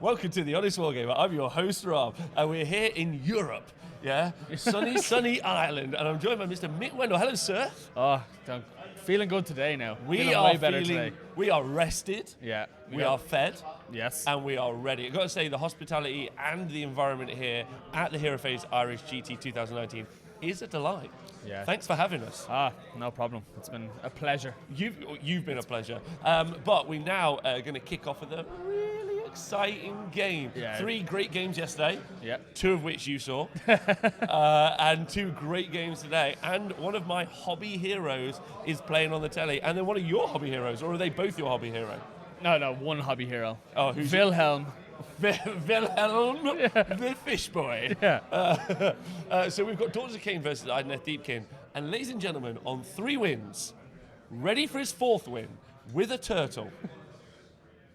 Welcome to the Honest Wargamer. I'm your host, Rob, and we're here in Europe, sunny Ireland, and I'm joined by Mr. Mick Wendell. Hello, sir. Oh, feeling good today now. We are way better today. We are rested. Yeah. We are fed. Yes. And we are ready. I've got to say, the hospitality and the environment here at the HeroPhase Irish GT 2019 is a delight. Yeah. Thanks for having us. No problem. It's been a pleasure. You've been a pleasure. But we now are going to kick off with a really exciting game. Yeah. 3 great games yesterday. Yep. 2 of which you saw. And 2 great games today. And one of my hobby heroes is playing on the telly. And then one of your hobby heroes, or are they both your hobby hero? No, one hobby hero. Oh, who's Wilhelm. Wilhelm, the fish boy. Yeah. So we've got Daughters of Khaine versus Idoneth Deepkin. And ladies and gentlemen, on 3 wins, ready for his 4th win, with a turtle,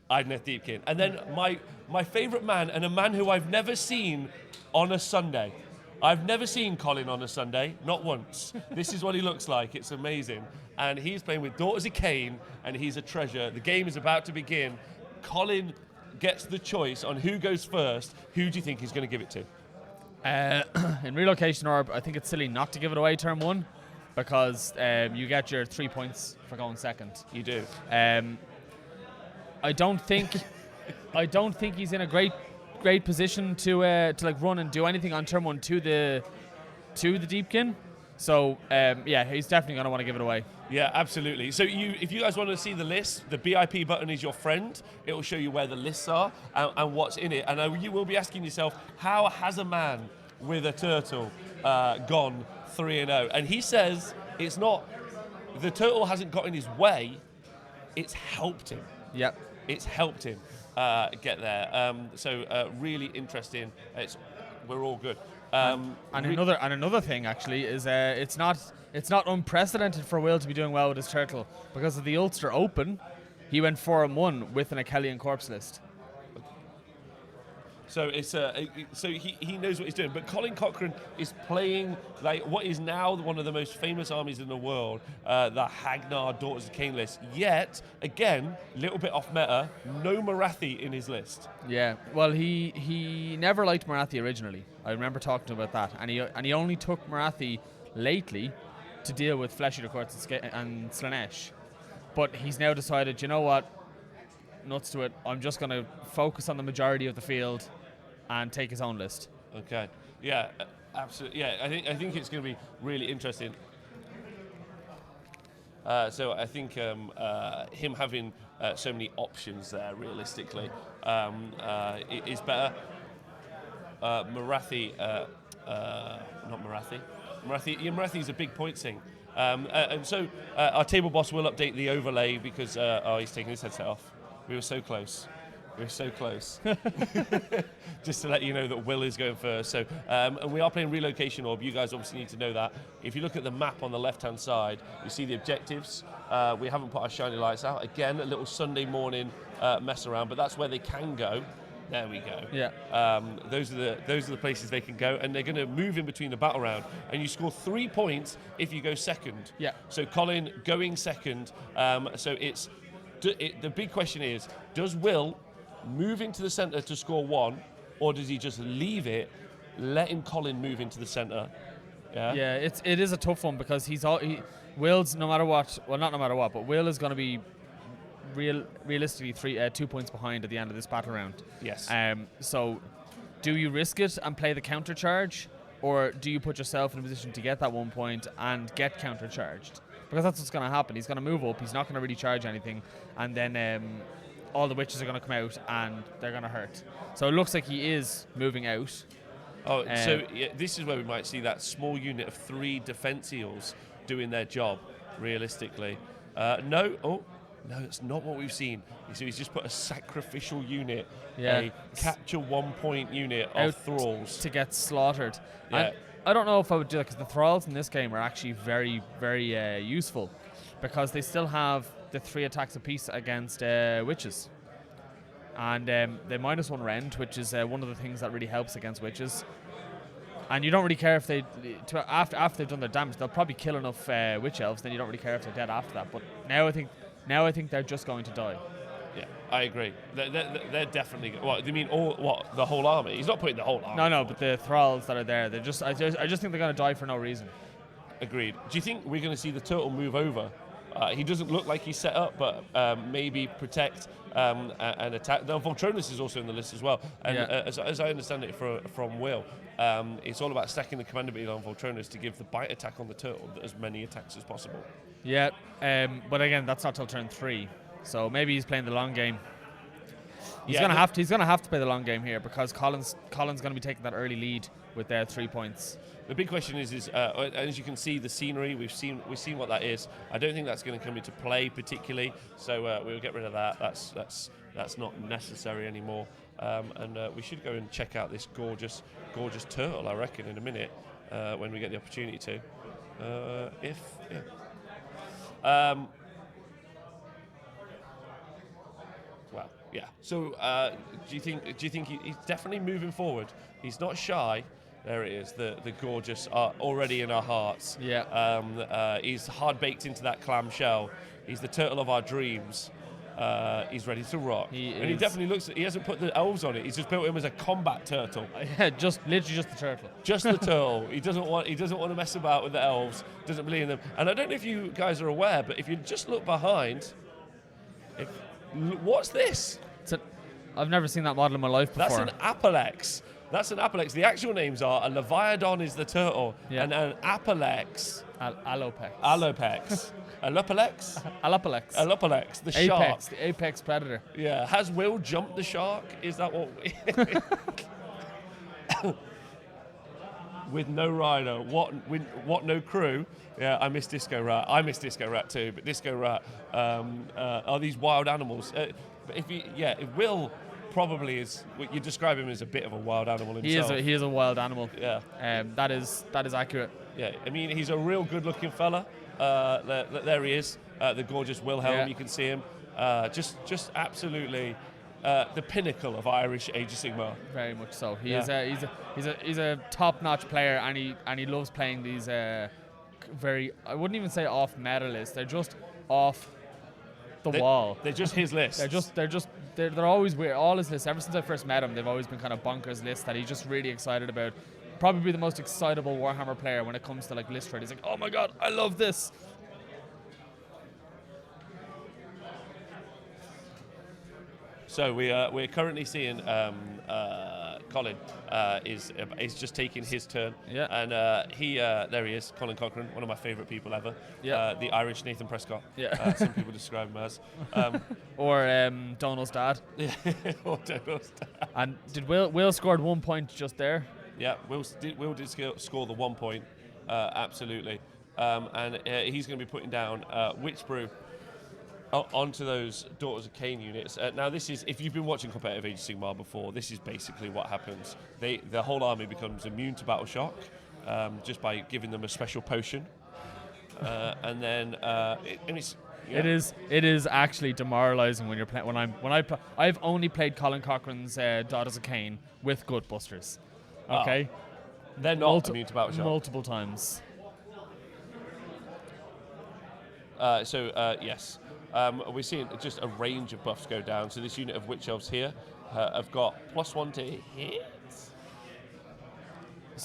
Idoneth Deepkin. And then my favourite man, and a man who I've never seen on a Sunday. I've never seen Colin on a Sunday, not once. This is what he looks like, it's amazing. And he's playing with Daughters of Khaine, and he's a treasure. The game is about to begin. Colin gets the choice on who goes first. Who do you think he's going to give it to? In relocation orb, I think it's silly not to give it away turn 1, because you get your 3 points for going second. You do. I don't think he's in a great position to like run and do anything on turn 1 to the Deepkin. So he's definitely going to want to give it away. Yeah, absolutely. So if you guys want to see the list, the BIP button is your friend. It will show you where the lists are and what's in it. And you will be asking yourself, how has a man with a turtle gone 3-0? And he says it's not, the turtle hasn't got in his way, it's helped him. Yep. It's helped him get there. Really interesting. We're all good. Another thing actually is it's not unprecedented for Will to be doing well with his turtle, because of the Ulster Open, he went 4-1 with an Achillean corpse list. So he knows what he's doing. But Colin Cochrane is playing like what is now one of the most famous armies in the world, the Hagnar Daughters of Khaine list. Yet again, a little bit off meta, no Marathi in his list. Yeah, well he never liked Marathi originally. I remember talking to him about that, and he only took Marathi lately to deal with Fleshy the Courts and Slanesh. But he's now decided, you know what, nuts to it, I'm just going to focus on the majority of the field and take his own list. Okay. Yeah, absolutely. Yeah, I think it's going to be really interesting. So I think him having so many options there, realistically, is better. Marathi, not Marathi. Marathi is a big point thing. And so our table boss will update the overlay because he's taking his headset off. We were so close. Just to let you know that Will is going first. So, and we are playing Relocation Orb. You guys obviously need to know that. If you look at the map on the left-hand side, you see the objectives. We haven't put our shiny lights out. Again, a little Sunday morning mess around, but that's where they can go. There we go. Yeah. Those are the places they can go, and they're going to move in between the battle round. And you score 3 points if you go second. Yeah. So Colin going second. So it's the big question is: does Will move into the centre to score 1, or does he just leave it, letting Colin move into the centre? Yeah, it is a tough one, because Will's no matter what. Well, not no matter what, but Will is going to be realistically 2 points behind at the end of this battle round. Yes. So, do you risk it and play the counter charge, or do you put yourself in a position to get that 1 point and get counter charged? Because that's what's going to happen. He's going to move up. He's not going to really charge anything, and then all the witches are going to come out and they're going to hurt. So it looks like he is moving out. Oh, so this is where we might see that small unit of 3 defense eels doing their job, realistically. No, it's not what we've seen. So he's just put a sacrificial unit, a capture 1 point unit of thralls. To get slaughtered. Yeah. I don't know if I would do that, because the thralls in this game are actually very, very useful, because they still have the 3 attacks apiece against witches. And they -1 rend, which is one of the things that really helps against witches. And you don't really care if after they've done their damage, they'll probably kill enough witch elves. Then you don't really care if they're dead after that. But now I think they're just going to die. Yeah, I agree. They're definitely. What do you mean? The whole army? He's not putting the whole army. No, forward. but the thralls that are there, I just think they're going to die for no reason. Agreed. Do you think we're going to see the turtle move over? He doesn't look like he's set up, but maybe protect and attack. Now, Voltronus is also in the list as well. And as I understand it from Will, it's all about stacking the commander beat on Voltronus to give the bite attack on the turtle as many attacks as possible. Yeah, but again, that's not till turn 3. So maybe he's playing the long game. He's gonna have to play the long game here because Colin's gonna be taking that early lead with their 3 points. The big question is as you can see, the scenery. We've seen what that is. I don't think that's going to come into play particularly. So we'll get rid of that. That's not necessary anymore. And we should go and check out this gorgeous turtle. I reckon in a minute when we get the opportunity to. Well, yeah. So do you think he's definitely moving forward? He's not shy. There it is, the gorgeous already in our hearts. Yeah. He's hard baked into that clamshell. He's the turtle of our dreams. He's ready to rock. He definitely looks. He hasn't put the elves on it. He's just built him as a combat turtle. Yeah, literally just the turtle. Just the turtle. He doesn't want to mess about with the elves. Doesn't believe in them. And I don't know if you guys are aware, but if you just look behind, what's this? I've never seen that model in my life before. That's an Apelex. The actual names are a Leviathan is the turtle, and an Apelex. Alopex. Alopelex, the shark. The apex predator. Yeah. Has Will jumped the shark? Is that what? With no rider. What no crew? Yeah, I miss Disco Rat. I miss Disco Rat too, but Disco Rat are these wild animals. But if Will probably is, you describe him as a bit of a wild animal himself. He is a wild animal. Yeah. That is accurate. Yeah, I mean, he's a real good-looking fella. There he is, the gorgeous Wilhelm. Yeah. You can see him. Just absolutely the pinnacle of Irish Age of Sigmar. Very much so. He's a top-notch player, and he loves playing these very, I wouldn't even say off meta lists. They're just off the wall. They're just his lists. They're always weird. All his lists, ever since I first met him, they've always been kind of bonkers lists that he's just really excited about. Probably the most excitable Warhammer player when it comes to like list rate. He's like, oh my god, I love this. So we're currently seeing Colin is just taking his turn. Yeah. And there he is, Colin Cochrane, one of my favourite people ever. Yeah. The Irish Nathan Prescott. Yeah. Some people describe him as. Or Donald's dad. Yeah. Or Donald's dad. And did Will scored 1 point just there? Yeah. Will did score the 1 point. Absolutely. And he's going to be putting down Witchbrew onto those Daughters of Khaine units. Now, this is, if you've been watching competitive Age of Sigmar before, this is basically what happens. The whole army becomes immune to battle shock just by giving them a special potion, and then it's. Yeah. It is actually demoralizing when you're playing. I've only played Colin Cochrane's Daughters of Khaine with Gutbusters. Okay, they're not immune to battle shock multiple times. Yes. We're seeing just a range of buffs go down. So this unit of Witch Elves here have got +1 to hit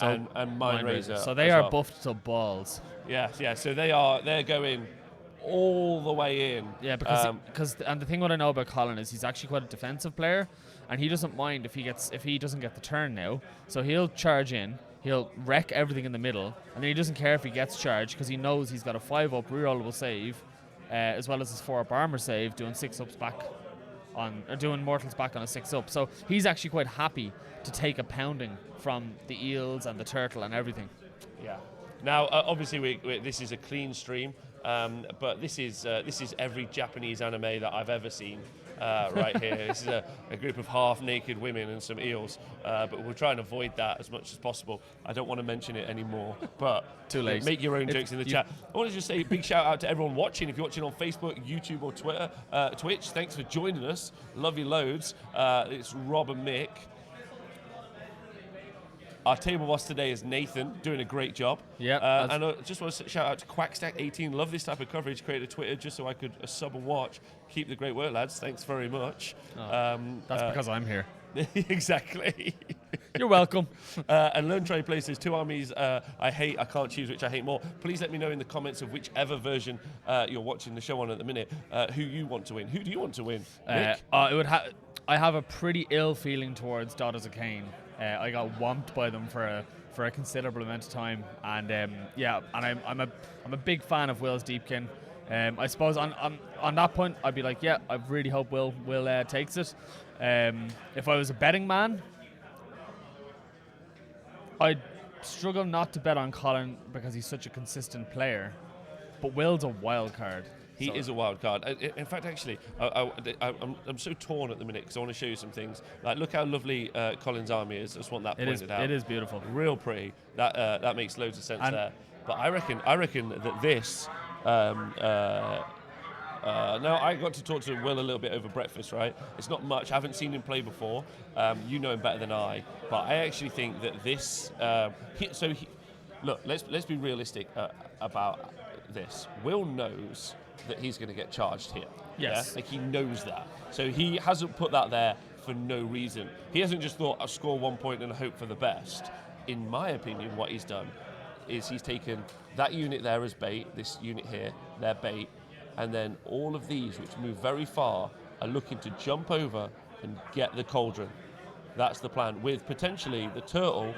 and Mind Razor. So they are buffed to balls. Yeah. So they're going all the way in. Yeah, because and the thing what I know about Colin is he's actually quite a defensive player, and he doesn't mind if he doesn't get the turn now. So he'll charge in. He'll wreck everything in the middle, and then he doesn't care if he gets charged because he knows he's got a 5-up rerollable save. As well as his 4-up armor save, doing 6-ups back on, or doing mortals back on a 6-up. So he's actually quite happy to take a pounding from the eels and the turtle and everything. Yeah. Now, obviously, this is a clean stream, but this is every Japanese anime that I've ever seen. Right here. This is a group of half-naked women and some eels, but we'll try and avoid that as much as possible. I don't want to mention it anymore, but too late. Make your own jokes in the chat. I want to just say a big shout out to everyone watching. If you're watching on Facebook, YouTube, or Twitter, Twitch, thanks for joining us. Love you loads. It's Rob and Mick. Our table boss today is Nathan, doing a great job. Yeah, and I just want to shout out to Quackstack18. Love this type of coverage. Created a Twitter just so I could sub and watch. Keep the great work, lads. Thanks very much. That's because I'm here. Exactly. You're welcome. And Learn Trade places 2 armies I hate, I can't choose which I hate more. Please let me know in the comments of whichever version you're watching the show on at the minute, who you want to win. Who do you want to win, Nick? I have a pretty ill feeling towards Daughters of Khaine. I got whomped by them for a considerable amount of time, and I'm a big fan of Will's Deepkin. I suppose on that point, I'd be like, yeah, I really hope Will takes it. If I was a betting man, I'd struggle not to bet on Colin because he's such a consistent player. But Will's a wild card. He is a wild card. In fact, actually, I'm so torn at the minute because I want to show you some things. Like, look how lovely Colin's army is. I just want that pointed out. It is beautiful. Real pretty. That makes loads of sense there. But I reckon that this. Now, I got to talk to Will a little bit over breakfast, right? It's not much. I haven't seen him play before. You know him better than I. But I actually think that this. Look, let's be realistic about this. Will knows that he's going to get charged here. Yes. Yeah? Like, he knows that. So he hasn't put that there for no reason. He hasn't just thought, I'll score 1 point and hope for the best. In my opinion, what he's done is he's taken that unit there as bait, this unit here, their bait, and then all of these, which move very far, are looking to jump over and get the cauldron. That's the plan, with potentially the turtle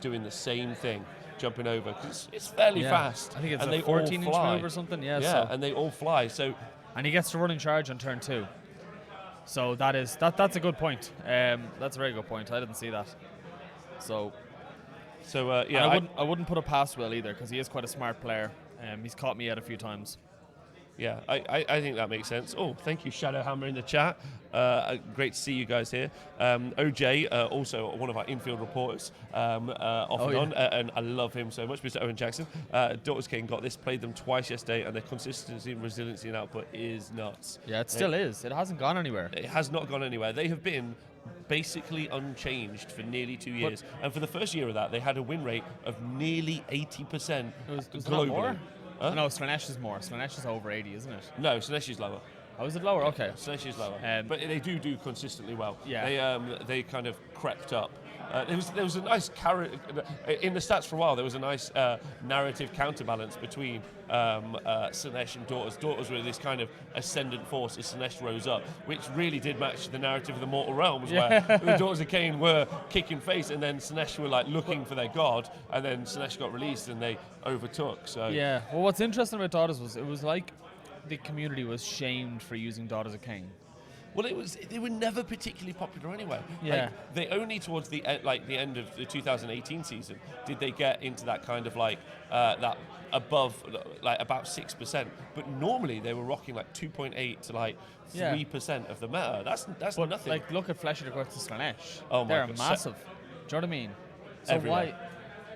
doing the same thing, jumping over, because it's fairly fast. I think it's and a 14-inch move or something. Yeah, and they all fly. So, and he gets to run in charge on turn 2. So that's a good point. That's a very good point. I didn't see that. So I wouldn't put it past Will either because he is quite a smart player. He's caught me out a few times. Yeah, I think that makes sense. Oh, thank you, Shadowhammer, in the chat. Great to see you guys here. OJ, also one of our infield reporters, on, and I love him so much, Mr. Owen Jackson. Daughters King got this, played them twice yesterday, and their consistency and resiliency and output is nuts. Yeah, it still is. It hasn't gone anywhere. It has not gone anywhere. They have been basically unchanged for nearly 2 years. And for the first year of that, they had a win rate of nearly 80% was globally. More? Huh? No, Slanesh is more. Slanesh is over 80, isn't it? No, Slanesh is lower. Oh, is it lower? Okay. Slanesh is lower. But they do consistently well. Yeah. They kind of crept up. There was a nice in the stats for a while. There was a nice narrative counterbalance between Slanesh and Daughters. Daughters were this kind of ascendant force as Slanesh rose up, which really did match the narrative of the Mortal Realms, where the Daughters of Khaine were kicking face, and then Slanesh were like looking for their god, and then Slanesh got released and they overtook. So yeah. Well, what's interesting about Daughters was it was like the community was shamed for using Daughters of Khaine. Well, they were never particularly popular anyway. Yeah. Like, they only towards the end of the 2018 season did they get into that kind of that above about 6%. But normally they were rocking 2.8 to 3% of the meta. That's nothing. Like, look at Flesh of the Courts and Slanesh. Oh my They're God. massive. Do you know what I mean? So Everywhere.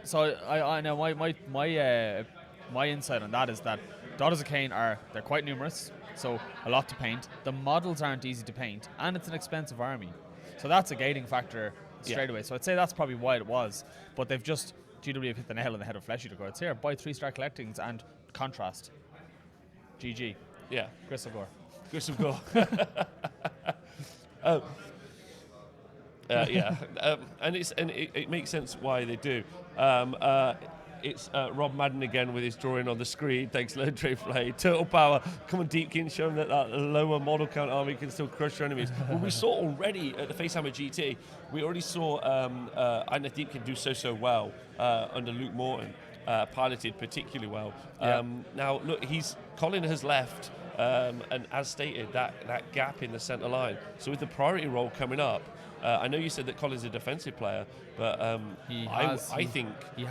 So I know my insight on that is that Daughters of Khaine they're quite numerous. So a lot to paint. The models aren't easy to paint, and it's an expensive army. So that's a gating factor straight away. So I'd say that's probably why it was. But they've just GW have hit the nail on the head of Flesh Eater Cards. Here, buy 3-star collectings and contrast. GG. Yeah. Gristle Gore. Gristle Gore. And it makes sense why they do. It's Rob Madden again with his drawing on the screen. Thanks, Learn Trade Play. Turtle Power. Come on, Deepkin, showing that lower model count army can still crush your enemies. Well, we saw already at the Facehammer GT, we already saw Idoneth Deepkin do so well under Luke Morton, piloted particularly well. Now, look, Colin has left, and as stated, that gap in the centre line. So with the priority role coming up, I know you said that Colin's a defensive player, but I think he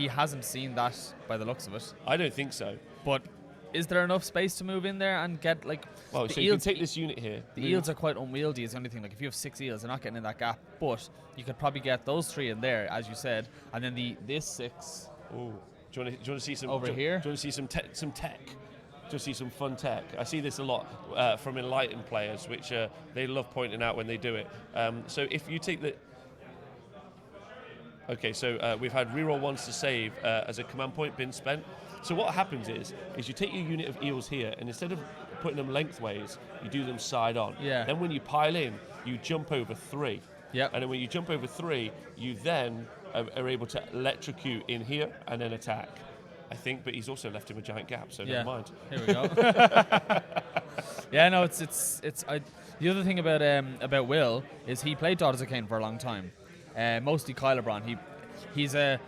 hasn't seen that by the looks of it. I don't think so. But is there enough space to move in there and get Well, so you can take this unit here. The eels are quite unwieldy. Is the only thing. If you have 6 eels, they're not getting in that gap. But you could probably get those 3 in there, as you said, and then this 6. Oh, do you want to see some over here? Do you want to see some tech? To see some fun tech. I see this a lot from Enlightened players, which they love pointing out when they do it. So if you take Okay, so we've had reroll ones to save as a command point been spent. So what happens is you take your unit of eels here, and instead of putting them lengthways, you do them side on. Yeah. Then when you pile in, you jump over 3. Yep. And then when you jump over 3, you then are able to electrocute in here and then attack. I think, but he's also left him a giant gap, so never mind. Here we go. Yeah, no, it's. The other thing about Will is he played Daughters of Khaine for a long time, mostly Kylebron. He's a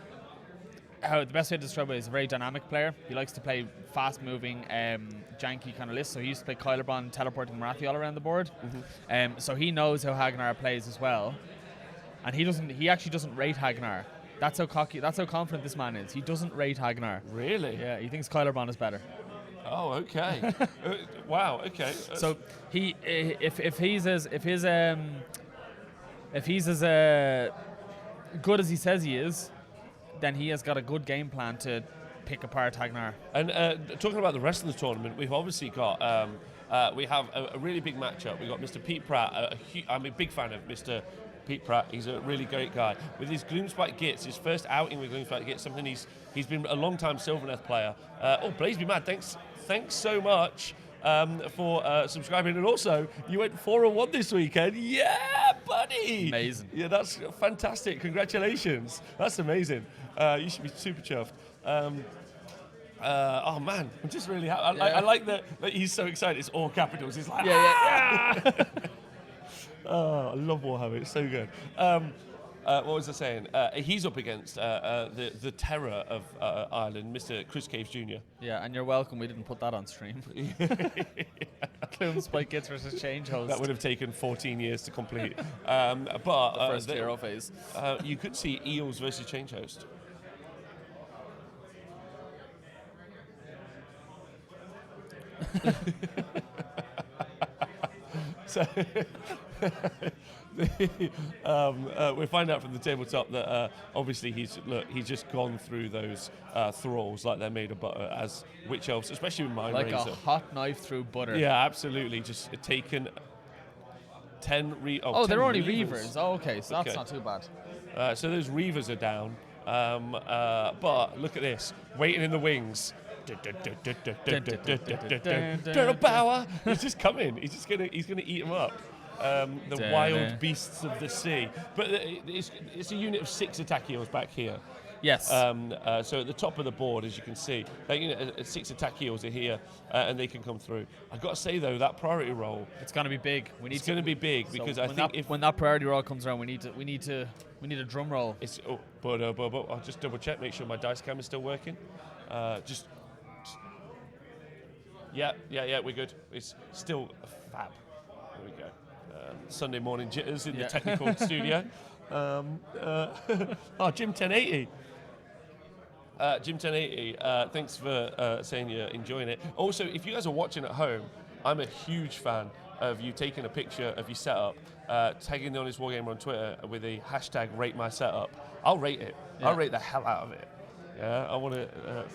the best way to describe it is a very dynamic player. He likes to play fast-moving, janky kind of lists. So he used to play Kylebron, teleporting Marathi all around the board. Mm-hmm. So he knows how Hagnar plays as well, and he actually doesn't rate Hagnar. That's how cocky. That's how confident this man is. He doesn't rate Hagnar. Really? Yeah, he thinks Kylebron is better. Oh, okay. Wow. Okay. So he, if he's as good as he says he is, then he has got a good game plan to pick apart Hagnar. And talking about the rest of the tournament, we've obviously got we have a really big matchup. We've got Mr. Pete Pratt. I'm a big fan of Mr. Pete Pratt. He's a really great guy. With his Gloomspite Gits, his first outing with Gloomspite Gits, something he's been a long time Sylvaneth player. Blaze Be Mad, thanks so much for subscribing. And also, you went 4-1 this weekend. Yeah, buddy. Amazing. Yeah, that's fantastic. Congratulations. That's amazing. You should be super chuffed. Oh man, I'm just really happy. I like that he's so excited. It's all capitals. He's like, yeah. Oh, I love Warhammer. It's so good. What was I saying? He's up against the terror of Ireland, Mr. Chris Caves Jr. Yeah, and you're welcome. We didn't put that on stream. Gloomspite Gits versus Change Host. That would have taken 14 years to complete. But the first HeroPhase. You could see Eels versus Change Host. So we find out from the tabletop that obviously he's just gone through those thralls like they're made of butter as witch elves, especially with Mind like Razor. A hot knife through butter. Yeah, absolutely. Just taken 10 they're only Reavers. Oh, okay, so that's not too bad. So those Reavers are down. But look at this, waiting in the wings. Turtle power. He's just coming. He's gonna eat them up. The wild beasts of the sea. But it's a unit of 6 attack eels back here. Yes. So at the top of the board, as you can see, 6 attack eels are here, and they can come through. I've got to say though, that priority roll, it's going to be big. It's going to be big because I think when that priority roll comes around, we need a drum roll. But I'll just double check, make sure my dice cam is still working. Yeah, we're good. It's still fab. There we go. Sunday morning jitters in the technical studio. Jim 1080. Jim 1080, thanks for saying you're enjoying it. Also, if you guys are watching at home, I'm a huge fan of you taking a picture of your setup, tagging the Honest Wargamer on Twitter with a hashtag #RateMySetup. I'll rate it. Yeah. I'll rate the hell out of it. Yeah, I want to.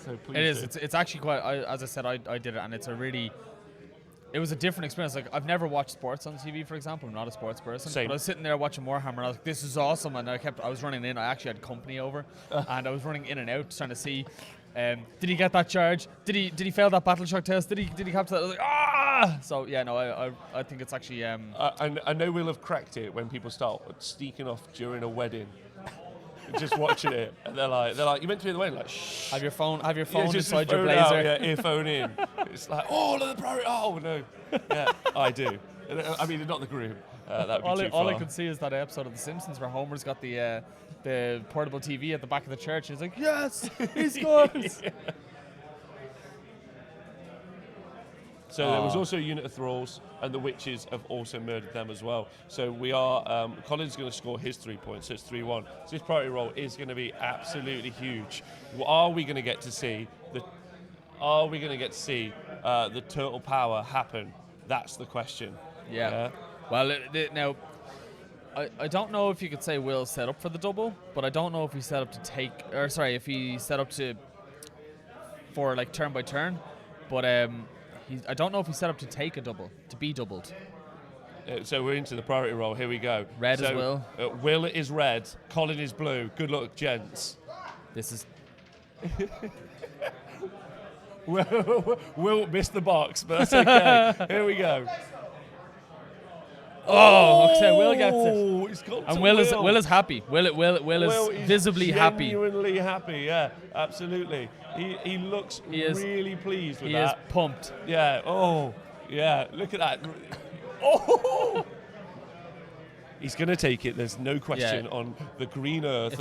So please. It is. It's actually quite. As I said, I did it, and it's it was a different experience. Like, I've never watched sports on TV, for example. I'm not a sports person. Same. But I was sitting there watching Warhammer, and I was like, "This is awesome!" And I was running in. I actually had company over, and I was running in and out trying to see. Did he get that charge? Did he fail that battle shock test? Did he capture that? I was like, ah! So yeah, no, I think it's actually. I know we'll have cracked it when people start sneaking off during a wedding. Just watching it, and they're like, you meant to be in the wedding, like, shh. Have your phone just inside phone your blazer. Out, earphone in. It's like, the priority. Oh no, yeah, I do. I mean, not the groom. That would be too far. All I could see is that episode of The Simpsons where Homer's got the portable TV at the back of the church. He's like, yes, he scores. So there was also a unit of thralls, and the witches have also murdered them as well. So we are. Colin's going to score his 3 points, so it's 3-1. So this priority roll is going to be absolutely huge. Are we going to get to see the turtle power happen? That's the question. Yeah. Well, now I don't know if you could say Will set up for the double, but I don't know if he set up if he set up for like turn by turn, but I don't know if he set up to take a double, to be doubled. So we're into the priority roll. Here we go. Red so, as Will. Will is red. Colin is blue. Good luck, gents. This is Will missed the box, but that's okay. Here we go. so Will gets it. It's got And to Will is happy. Will is visibly happy. Genuinely happy, yeah, absolutely. He looks really pleased with that. He is pumped. Yeah, yeah, look at that. Oh! He's going to take it, there's no question, on the green earth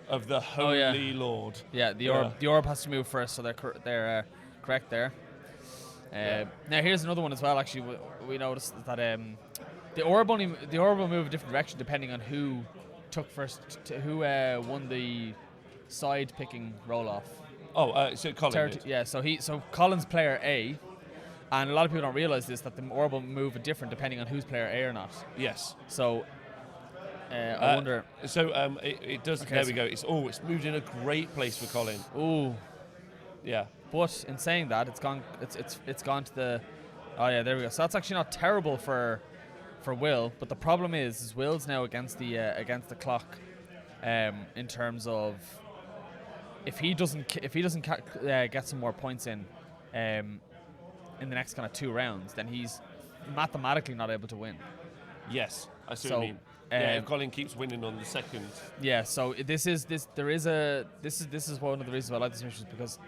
of the Holy Lord. Yeah, the orb has to move first, so they're correct there. Now here's another one as well. Actually, we noticed that the orb will move a different direction depending on who took first, who won the side picking roll off. So Colin did. So Colin's player A, and a lot of people don't realize this, that the orb will move different depending on who's player A or not. Yes. So I wonder. So it does. Okay, there we go. It's moved in a great place for Colin. Ooh. Yeah. But in saying that, it's gone to the. Oh yeah, there we go. So that's actually not terrible for Will. But the problem is Will's now against the clock, in terms of if he doesn't get some more points in the next kind of 2 rounds, then he's mathematically not able to win. Yes, I see what you mean. If Colin keeps winning on the second. Yeah. So this is one of the reasons why I like this mission, is because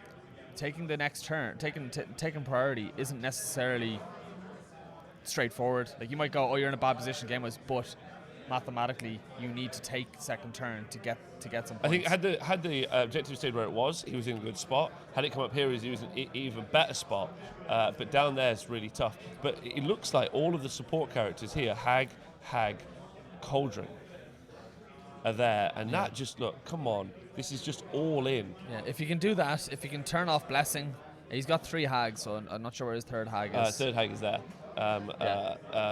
taking the next turn, taking priority isn't necessarily straightforward. Like, you might go, oh, you're in a bad position game-wise, but mathematically you need to take second turn to get some points. I think had the objective stayed where it was, he was in a good spot. Had it come up here, he was in an even better spot. But down there is really tough. But it looks like all of the support characters here, Hag, Cauldron, are there, and that just, look, come on, this is just all in. Yeah, if you can do that, if you can turn off Blessing, he's got 3 hags, so I'm not sure where his third hag is. Third hag is there.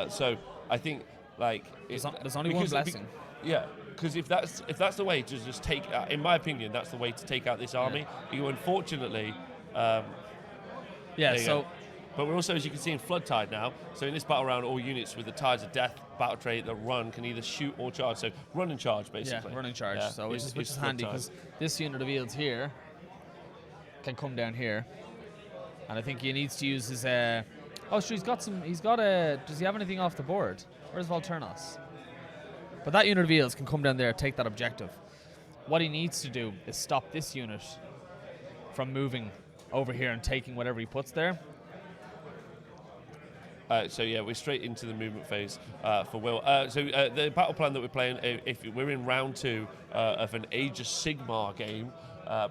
So I think, like, there's only one Blessing. Because if that's the way to just take, in my opinion, that's the way to take out this army. You unfortunately, But we're also, as you can see, in Flood Tide now. So in this battle round, all units with the Tides of Death battle trait that run can either shoot or charge. So run and charge, basically. Yeah, run and charge. So which is handy, because this unit of Eels here can come down here, and I think he needs to use his. Does he have anything off the board? Where's Volturnos? But that unit of Eels can come down there, take that objective. What he needs to do is stop this unit from moving over here and taking whatever he puts there. We're straight into the movement phase for Will. The battle plan that we're playing, if we're in round 2 of an Age of Sigmar game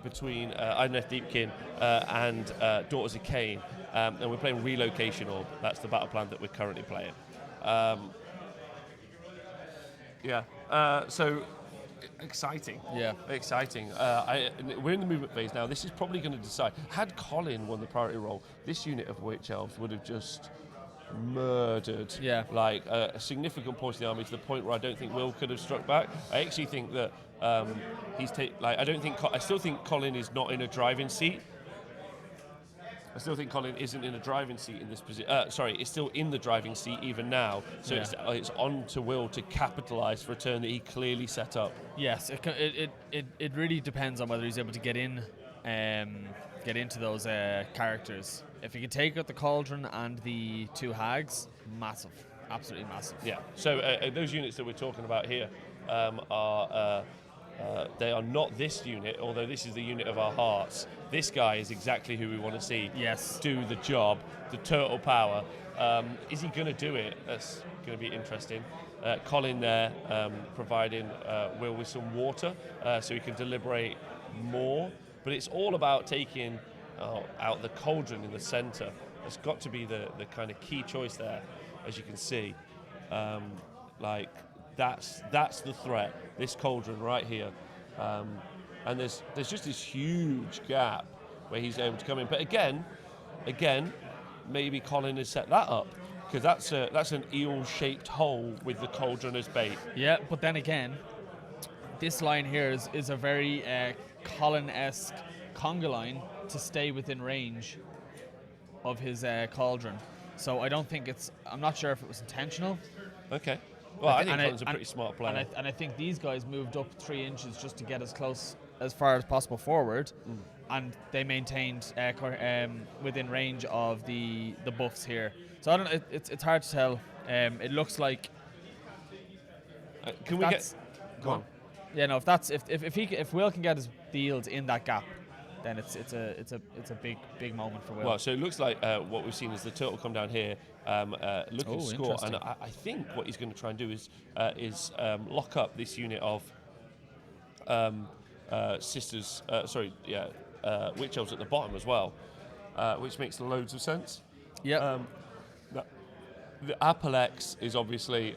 between Idoneth Deepkin and Daughters of Khaine, and we're playing Relocation Orb. That's the battle plan that we're currently playing. So exciting. Yeah. Exciting. We're in the movement phase now. This is probably going to decide. Had Colin won the priority role, this unit of Witch Elves would have just murdered a significant portion of the army, to the point where I don't think Will could have struck back. I actually think that I still think Colin is not in a driving seat. I still think Colin isn't in a driving seat in this position. It's still in the driving seat even now. So it's on to Will to capitalise for a turn that he clearly set up. Yes, it really depends on whether he's able to get into those characters. If he can take out the Cauldron and the 2 hags, massive, absolutely massive. Yeah. So those units that we're talking about here they are not this unit, although this is the unit of our hearts. This guy is exactly who we want to see do the job, the turtle power. Is he going to do it? That's going to be interesting. Colin there providing Will with some water so he can deliberate more. But it's all about taking out the Cauldron in the centre. It's got to be the kind of key choice there, as you can see. That's the threat, this Cauldron right here. And there's just this huge gap where he's able to come in. But again, maybe Colin has set that up, because that's an eel-shaped hole with the Cauldron as bait. Yeah, but then again, this line here is a very Colin-esque conga line to stay within range of his Cauldron. So I don't think I'm not sure if it was intentional. Okay. Well, I think And Conn's a pretty smart player. And I think these guys moved up 3 inches just to get as far as possible forward, and they maintained within range of the buffs here. So I don't know. It's hard to tell. It looks like. Can we get? Go on. Yeah, no. If Will can get his deals in that gap, then it's a big moment for Will. Well, so it looks like what we've seen is the turtle come down here, looking to score, and I think what he's going to try and do is lock up this unit of sisters. Witch elves at the bottom as well, which makes loads of sense. Yeah. The Apelex is obviously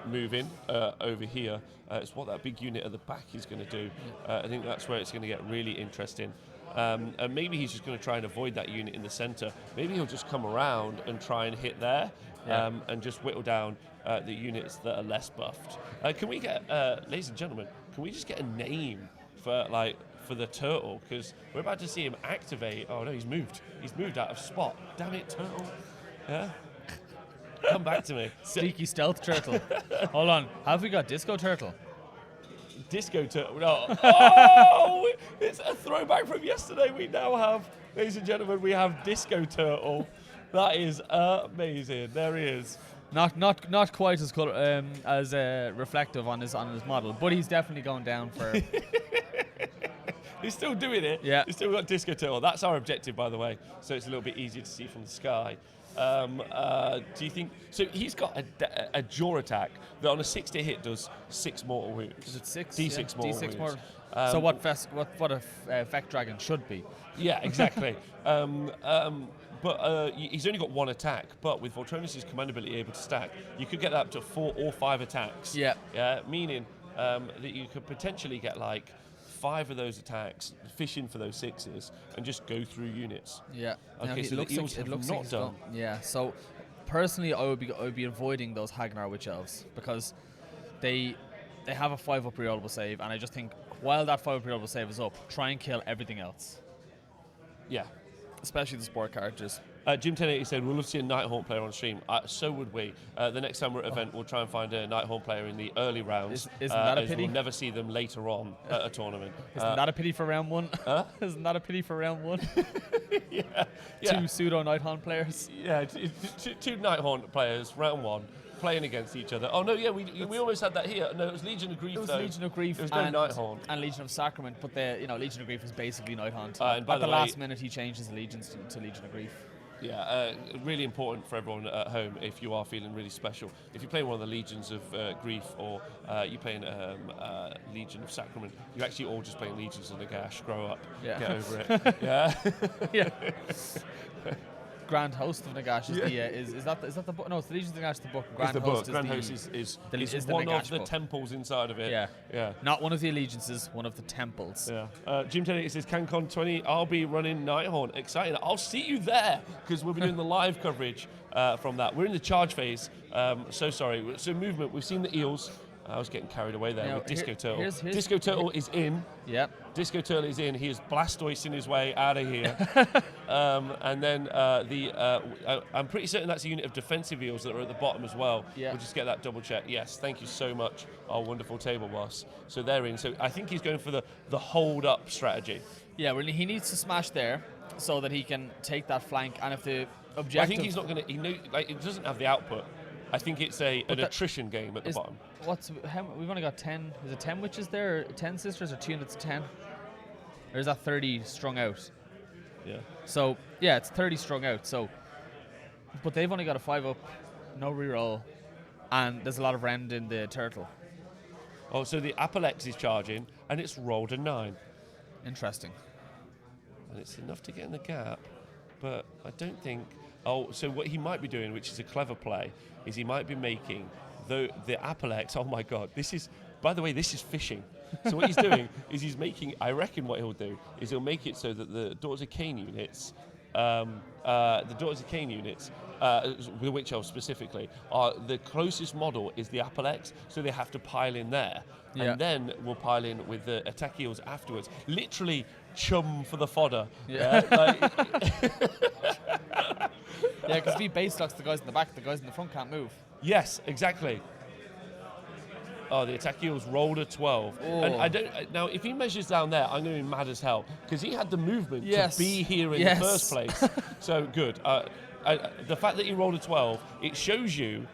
moving over here. It's what that big unit at the back is going to do. I think that's where it's going to get really interesting. And maybe he's just going to try and avoid that unit in the centre. Maybe he'll just come around and try and hit there, and just whittle down the units that are less buffed. Can we get, ladies and gentlemen, can we just get a name for the turtle? Because we're about to see him activate. Oh no, he's moved. He's moved out of spot. Damn it, turtle. Yeah. Come back to me. Sneaky stealth turtle. Hold on. Have we got Disco Turtle? Disco Turtle. No. Oh, it's a throwback from yesterday. We now have, ladies and gentlemen, we have Disco Turtle. That is amazing. There he is. Not quite as reflective on his model, but he's definitely going down for. He's still doing it. Yeah. He's still got Disco Turtle. That's our objective, by the way. So it's a little bit easier to see from the sky. Do you think so? He's got a jaw attack that on a 60 hit does 6 mortal wounds. Is it 6? D6 mortal wounds. Mortal. So what a Feck Dragon should be. Yeah, exactly. But he's only got 1 attack. But with Voltronus' command ability able to stack, you could get that up to 4 or 5 attacks. Yeah. Meaning that you could potentially get 5 of those attacks, fish in for those 6s, and just go through units. Yeah. Okay, so the eels have not done. Yeah. So personally, I would be avoiding those Hagnar Witch Elves because they have a 5-up rerollable save, and I just think while that 5-up rerollable save is up, try and kill everything else. Yeah. Especially the sport characters. Jim 1080 said, we'll love to see a Nighthaunt player on stream. So would we. The next time we're at an event, we'll try and find a Nighthaunt player in the early rounds. Isn't that a pity? We'll never see them later on at a tournament. Isn't that a pity for round 1? Isn't that a pity for round 1? Yeah. 2 pseudo Nighthaunt players. Yeah, 2 Nighthaunt players, round 1, playing against each other. Oh no, yeah, we almost had that here. No, it was Legion of Grief. It was Legion of Grief. It was no Nighthaunt. And Legion of Sacrament, but Legion of Grief is basically Nighthaunt. And by at the way, last minute, he changes allegiance to Legion of Grief. Yeah, really important for everyone at home if you are feeling really special. If you're playing one of the Legions of Grief or you're playing Legion of Sacrament, you're actually all just playing Legions of Nagash. Grow up. Yeah. Get over it. Yeah. Yeah. Grand Host of Nagash is that the book? No, it's the Legions of Nagash. The book. Grand Host is one Nagash of the book. temples inside of it. Yeah. Not one of the allegiances, one of the temples. Yeah. Jim Teddy says, CanCon 20, I'll be running Nighthaunt. Excited. I'll see you there because we'll be doing the live coverage from that. We're in the charge phase. So sorry. So movement. We've seen the eels. I was getting carried away there with Disco Turtle. Disco Turtle is in. Yep. Disco Turtle is in. He is blastoising his way out of here. And then I'm pretty certain that's a unit of defensive eels that are at the bottom as well. Yeah. We'll just get that double check. Yes, thank you so much, our wonderful table boss. So they're in. So I think he's going for the hold up strategy. Yeah, really, he needs to smash there so that he can take that flank. And if the objective, Well, I think he's not going to. It doesn't have the output. I think it's an attrition game at the bottom. We've only got 10. Is it 10 witches there? 10 sisters or 2 units of 10? Or is that 30 strung out? Yeah. So yeah, it's 30 strung out. So, but they've only got a 5-up, no reroll, and there's a lot of rend in the turtle. Oh, so the Apelex is charging, and it's rolled a 9. Interesting. And it's enough to get in the gap, but I don't think. Oh, so what he might be doing, which is a clever play, is he might be making the Apelex. Oh my God, by the way, this is fishing. So what he's doing is he's making. I reckon what he'll do is he'll make it so that the Daughters of Khaine units, the Witch Elves specifically, are the closest model is the Apelex, so they have to pile in there, and then we'll pile in with the attack eels afterwards. Literally chum for the fodder. Yeah, because if he base stocks the guys in the back, the guys in the front can't move. Yes, exactly. Oh, the attack heals rolled a 12. Oh. And I don't now. If he measures down there, I'm going to be mad as hell because he had the movement Yes. to be here in Yes. the first place. So good. The fact that he rolled a 12, it shows you,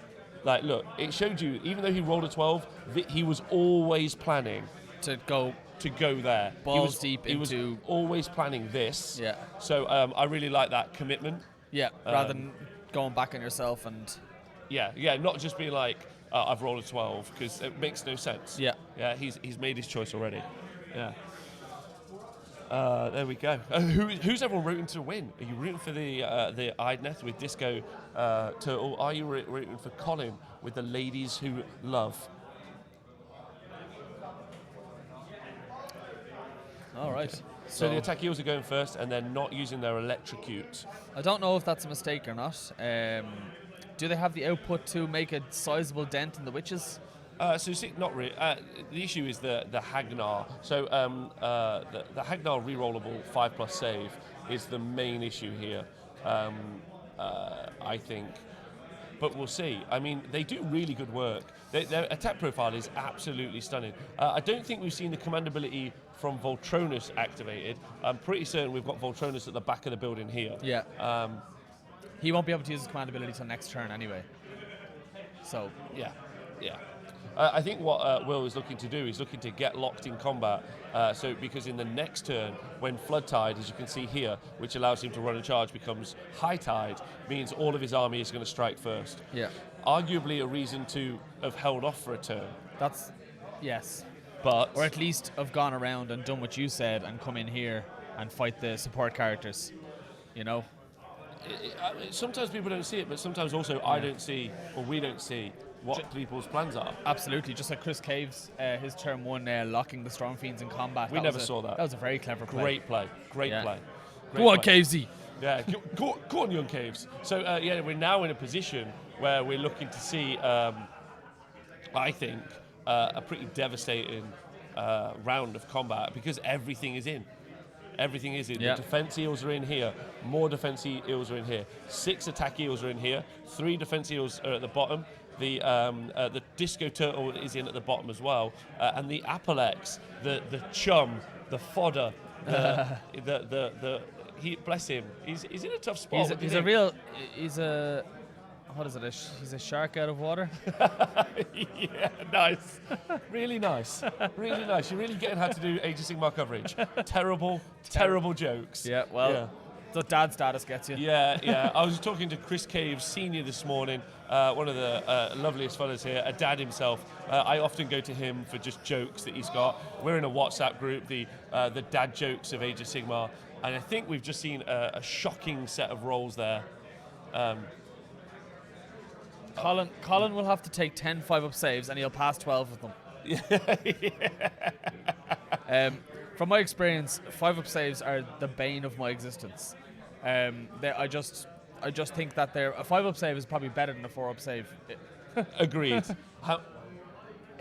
like, look, it showed you. Even though he rolled a 12, he was always planning To go. there. Balls deep He was into- always planning this. Yeah. So I really like that commitment. Yeah, rather than going back on yourself and. Yeah, not just being like, I've rolled a 12, because it makes no sense. Yeah. Yeah, he's made his choice already. Yeah. There we go. Who's everyone rooting to win? Are you rooting for the Idoneth with Disco Turtle? Are you rooting for Colin with the Ladies Who Love? All right. So the attack heals are going first, and they're not using their electrocute. I don't know if that's a mistake or not. Do they have the output to make a sizable dent in the witches? So see, not really. The issue is the Hagnar. So the Hagnar rerollable 5+ save is the main issue here. I think, but we'll see. I mean, they do really good work. Their attack profile is absolutely stunning. I don't think we've seen the command ability from Voltronus activated. I'm pretty certain we've got Voltronus at the back of the building here. Yeah. He won't be able to use his command ability till next turn anyway. So. Yeah. I think what Will is looking to do is looking to get locked in combat. So because in the next turn, when Flood Tide, as you can see here, which allows him to run and charge, becomes High Tide, means all of his army is going to strike first. Yeah. Arguably a reason to have held off for a turn. That's. Yes. But Or at least have gone around and done what you said and come in here and fight the support characters. You know? sometimes people don't see it, but sometimes also I don't see, or we don't see, what people's plans are. Absolutely, just like Chris Caves, his turn one, locking the Storm Fiends in combat. We never saw that. That was a very clever play. Great play. Great Yeah. play. Go on, play. Cavesy. Yeah, go on, young Caves. So, yeah, we're now in a position where we're looking to see, I think, a pretty devastating round of combat because everything is in. Everything is in. Yeah. The defense eels are in here. More defense eels are in here. 6 attack eels are in here. 3 defense eels are at the bottom. The disco turtle is in at the bottom as well. And the Apelex, the chum, the fodder, he, bless him. He's in a tough spot. He's a shark out of water. Yeah, nice. Really nice. Really nice. You're really getting how to do Age of Sigmar coverage. Terrible jokes. Yeah, well, Yeah. the dad status gets you. Yeah. I was talking to Chris Caves Senior this morning, one of the loveliest fellas here, a dad himself. I often go to him for just jokes that he's got. We're in a WhatsApp group, the dad jokes of Age of Sigmar, and I think we've just seen a shocking set of rolls there. Colin will have to take 10 5-up saves and he'll pass 12 of them. From my experience, 5-up saves are the bane of my existence. I just think that a 5-up save is probably better than a 4-up save. Agreed.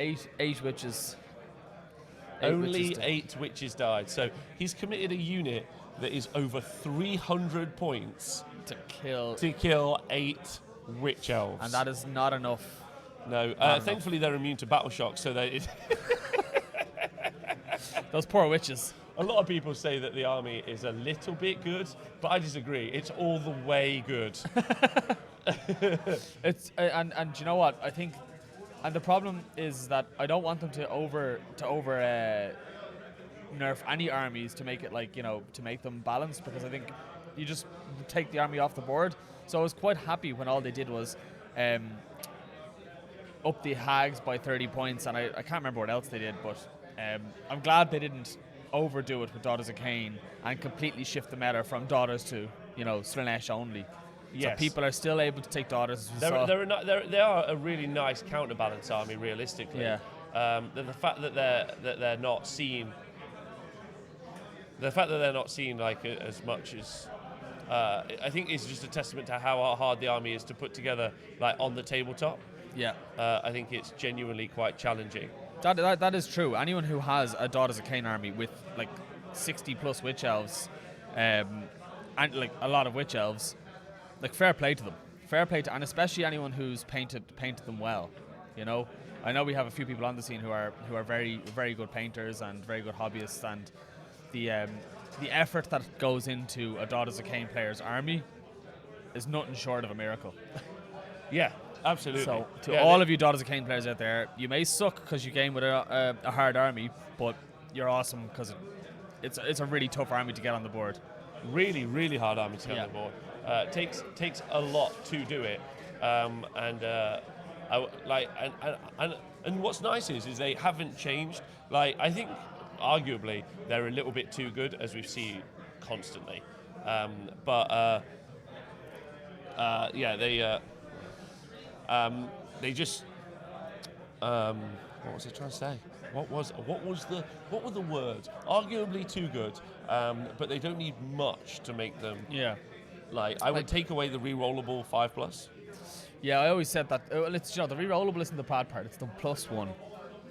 Eight witches. Only 8 witches died. So he's committed a unit that is over 300 points to kill. to kill 8 witch elves. And that is not enough. No, thankfully they're immune to battle shock, so Those poor witches. a lot of people say that the army is a little bit good, but I disagree. It's all the way good. It's and you know what? I think, and the problem is that I don't want them to over nerf any armies to make it to make them balanced, because I think you just take the army off the board. So I was quite happy when all they did was up the hags by 30 points, and I can't remember what else they did, but I'm glad they didn't overdo it with Daughters of Khaine and completely shift the meta from Daughters to Slaanesh only. Yes. So people are still able to take Daughters. As we saw. They are a really nice counterbalance army, realistically. Yeah. The fact that they're not seen. The fact that they're not seen like as much as. I think it's just a testament to how hard the army is to put together, like on the tabletop. Yeah. I think it's genuinely quite challenging. That is true. Anyone who has a Daughters of Khaine army with like 60 plus witch elves, and like a lot of witch elves, like fair play to them. Fair play to, and especially anyone who's painted them well. You know, I know we have a few people on the scene who are very very good painters and very good hobbyists, and the effort that goes into a Daughters of Khaine player's army is nothing short of a miracle. Yeah, absolutely. So to all of you Daughters of Khaine players out there, you may suck because you game with a hard army, but you're awesome because it's a really tough army to get on the board. Really, really hard army to get on the board. Takes a lot to do it, and what's nice is they haven't changed. Like, I think arguably they're a little bit too good, as we see constantly, they just what was I trying to say? What were the words? Arguably too good, but they don't need much to make them. Yeah. Like, I would take away the re-rollable 5+. Yeah, I always said that. Well, it's, the re-rollable isn't the bad part. It's the +1,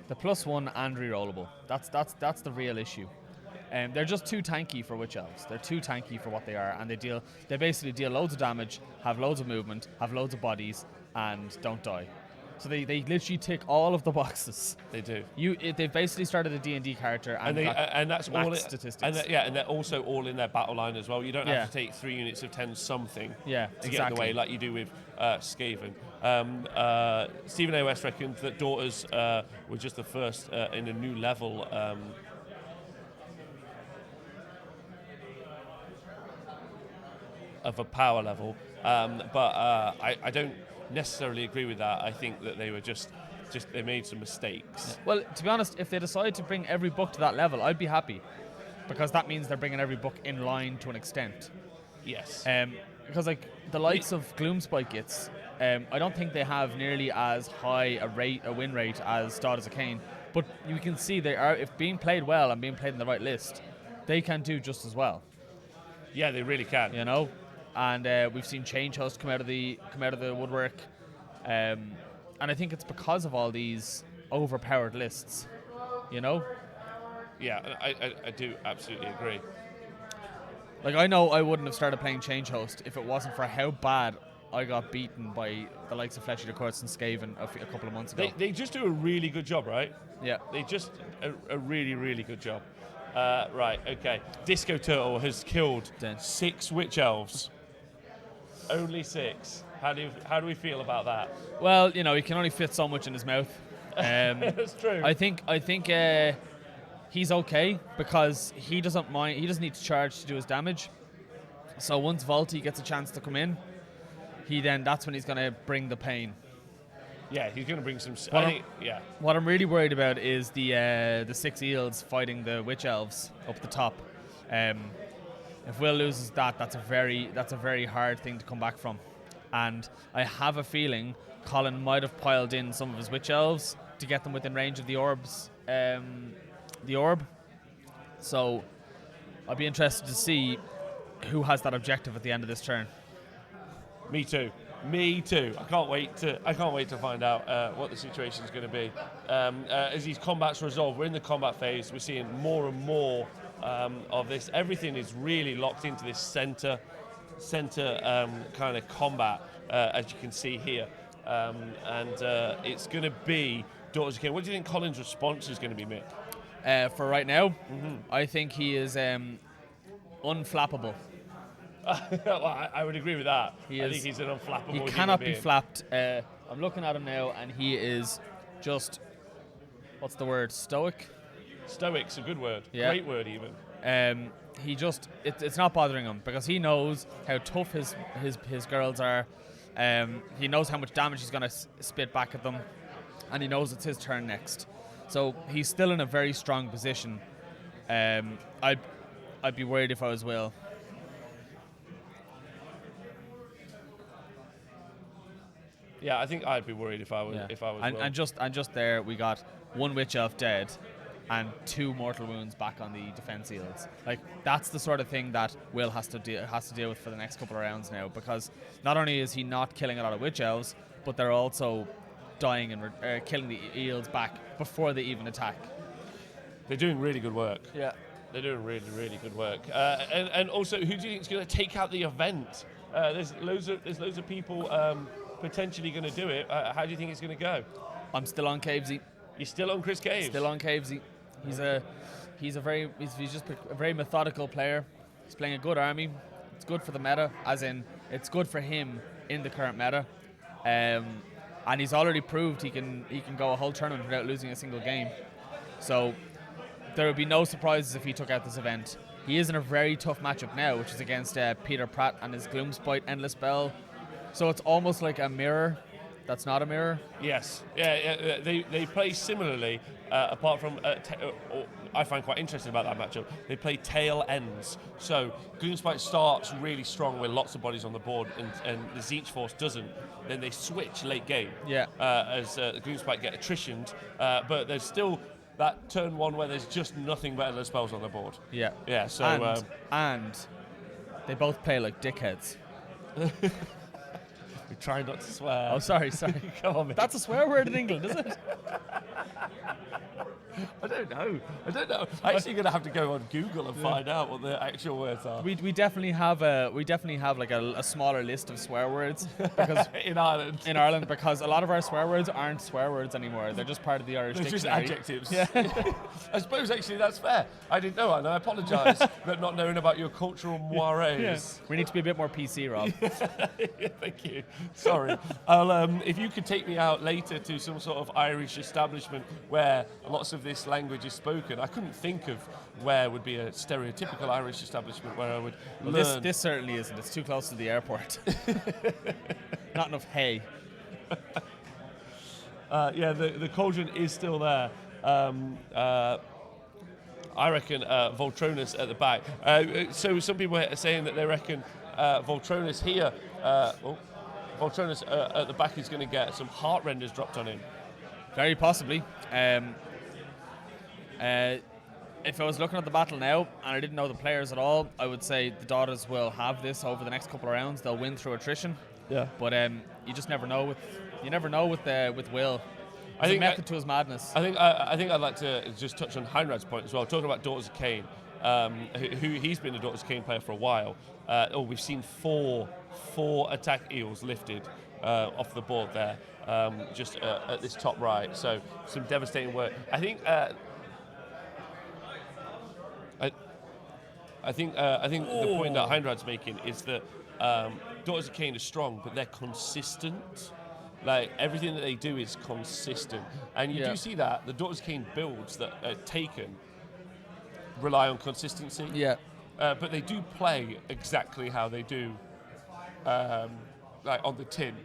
the +1 and re-rollable. That's the real issue. They're just too tanky for Witch Elves. They're too tanky for what they are, and they basically deal loads of damage, have loads of movement, have loads of bodies, and don't die. So they literally tick all of the boxes. They do. They've basically started a D&D character and that's all statistics. And they're also all in their battle line as well. You don't have to take 3 units of 10 something to get in the way like you do with Skaven. Stephen A. West reckons that Daughters were just the first in a new level. Of a power level, but I don't necessarily agree with that. I think that they were just they made some mistakes. Well, to be honest, if they decide to bring every book to that level, I'd be happy, because that means they're bringing every book in line to an extent. Yes. Because like the likes of Gloomspike I don't think they have nearly as high a win rate as Daughters of Khaine, but you can see they are, if being played well and being played in the right list, they can do just as well. Yeah, they really can. You know. And we've seen Change Host come out of the woodwork, and I think it's because of all these overpowered lists, you know. Yeah, I do absolutely agree. Like, I know I wouldn't have started playing Change Host if it wasn't for how bad I got beaten by the likes of Fleshy the Courts and Skaven a couple of months ago. They just do a really good job, right? Yeah. They just a really, really good job. Right, okay. Disco Turtle has killed 6 Witch Elves. Only 6. How do we feel about that? Well, you know, he can only fit so much in his mouth. That's true. I think he's okay because he doesn't mind. He doesn't need to charge to do his damage. So once Volty gets a chance to come in, that's when he's going to bring the pain. Yeah, he's going to bring some. What I'm really worried about is the 6 eels fighting the Witch Elves up the top. If Will loses that's a very hard thing to come back from, and I have a feeling Colin might have piled in some of his Witch Elves to get them within range of the orbs, the orb. So I'll be interested to see who has that objective at the end of this turn. Me too. I can't wait to find out what the situation is going to be. As these combats resolve, we're in the combat phase. We're seeing more and more of this. Everything is really locked into this center kind of combat, as you can see here, and it's going to be Daughters of Khaine. What do you think Colin's response is going to be, Mick? For right now, I think he is unflappable. Well, I would agree with that. I think he's an unflappable human being. He cannot be flapped. I'm looking at him now, and he is just, what's the word? Stoic? Stoic's a good word. Yeah. Great word, even. It's not bothering him because he knows how tough his girls are. He knows how much damage he's going to spit back at them, and he knows it's his turn next. So he's still in a very strong position. I'd be worried if I was Will. Yeah, I think I'd be worried if I was. Yeah. If I was. And just there, we got 1 Witch Elf dead, and 2 mortal wounds back on the defense eels. Like, that's the sort of thing that Will has to deal with for the next couple of rounds now, because not only is he not killing a lot of Witch Elves, but they're also dying and killing the eels back before they even attack. They're doing really good work. Yeah. They're doing really, really good work. And also, who do you think is going to take out the event There's loads of people potentially going to do it. How do you think it's going to go? I'm still on Cavesy. You're still on Chris Caves? Still on Cavesy. He's just a very methodical player. He's playing a good army. It's good for the meta, as in it's good for him in the current meta. And he's already proved he can go a whole tournament without losing a single game. So there would be no surprises if he took out this event. He is in a very tough matchup now, which is against Peter Pratt and his Gloomspite Endless Spell. So it's almost like a mirror that's not a mirror. Yes. Yeah, they play similarly, apart from... I find quite interesting about that matchup. They play tail ends. So Gloomspite starts really strong with lots of bodies on the board, and the Zeech Force doesn't. Then they switch late game. Yeah. As the Gloomspite get attritioned, but there's still that turn one where there's just nothing but endless spells on the board. Yeah. Yeah. So and they both play like dickheads. We try not to swear. Oh, sorry. Come on, mate. That's a swear word in England, is it? I don't know. I'm actually going to have to go on Google and find out what the actual words are. We definitely have like a smaller list of swear words because in Ireland because a lot of our swear words aren't swear words anymore. They're just part of the Irish They're just dictionary. adjectives. Yeah. I suppose actually that's fair. I didn't know, and I apologise for not knowing about your cultural moires. Yeah. We need to be a bit more PC, Rob. Yeah, thank you. Sorry. If you could take me out later to some sort of Irish establishment where lots of this language is spoken, I couldn't think of where would be a stereotypical Irish establishment where I would learn. This certainly isn't. It's too close to the airport. Not enough hay. The cauldron is still there. I reckon Voltronus at the back. So some people are saying that they reckon Voltronus here, Voltronus at the back is going to get some heart renders dropped on him. Very possibly. If I was looking at the battle now and I didn't know the players at all, I would say the Daughters will have this over the next couple of rounds. They'll win through attrition. Yeah. But you just never know with Will. I think method to his madness. I think I'd like to just touch on Heinrad's point as well. Talking about Daughters of Khaine, who he's been a Daughters of Khaine player for a while. We've seen four attack eels lifted off the board there, just at this top right. So some devastating work. I think the point that Heinrad's making is that Daughters of Khaine are strong, but they're consistent. Like, everything that they do is consistent. And you do see that. The Daughters of Khaine builds that are taken rely on consistency. Yeah. But they do play exactly how they do, like on the tin.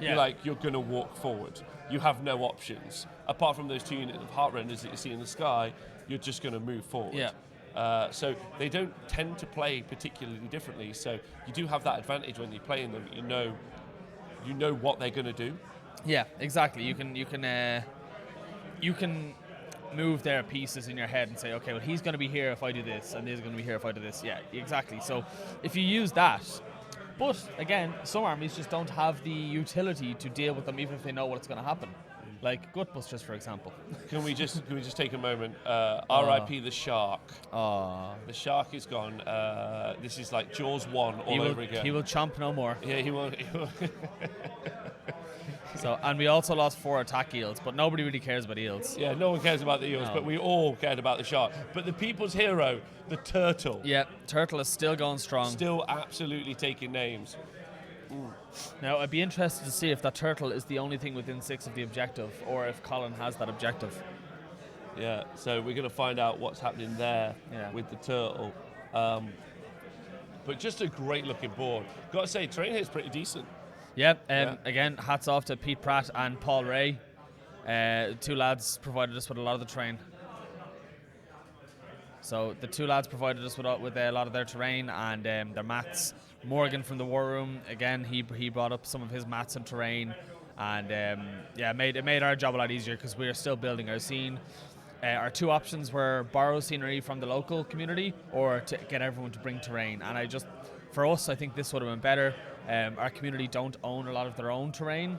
Yeah. You're going to walk forward. You have no options. Apart from those 2 units of heart renders that you see in the sky, you're just going to move forward. Yeah. So they don't tend to play particularly differently. So you do have that advantage when you're playing them. You know what they're going to do. Yeah, exactly. You can move their pieces in your head and say, okay, well, he's going to be here if I do this, and he's going to be here if I do this. Yeah, exactly. So if you use that, but again, some armies just don't have the utility to deal with them, even if they know what's going to happen. Like Gutbusters, for example. Can we just take a moment? R.I.P. the shark. The shark is gone. This is like Jaws 1 all over again. He will chomp no more. Yeah, he will. So, and we also lost 4 attack eels, but nobody really cares about eels. Yeah, no one cares about the eels, but we all cared about the shark. But the people's hero, the turtle. Yeah, turtle is still going strong. Still absolutely taking names. Now, I'd be interested to see if that turtle is the only thing within 6 of the objective, or if Colin has that objective. Yeah, so we're going to find out what's happening there with the turtle. But just a great-looking board. Got to say, terrain here is pretty decent. Yeah, again, hats off to Pete Pratt and Paul Ray. 2 lads provided us with a lot of the terrain. So the 2 lads provided us with a lot of their terrain and their mats. Morgan from the War Room, again, he brought up some of his mats and terrain, and it made our job a lot easier because we are still building our scene. Our 2 options were borrow scenery from the local community or to get everyone to bring terrain. And for us, I think this would have been better. Our community don't own a lot of their own terrain,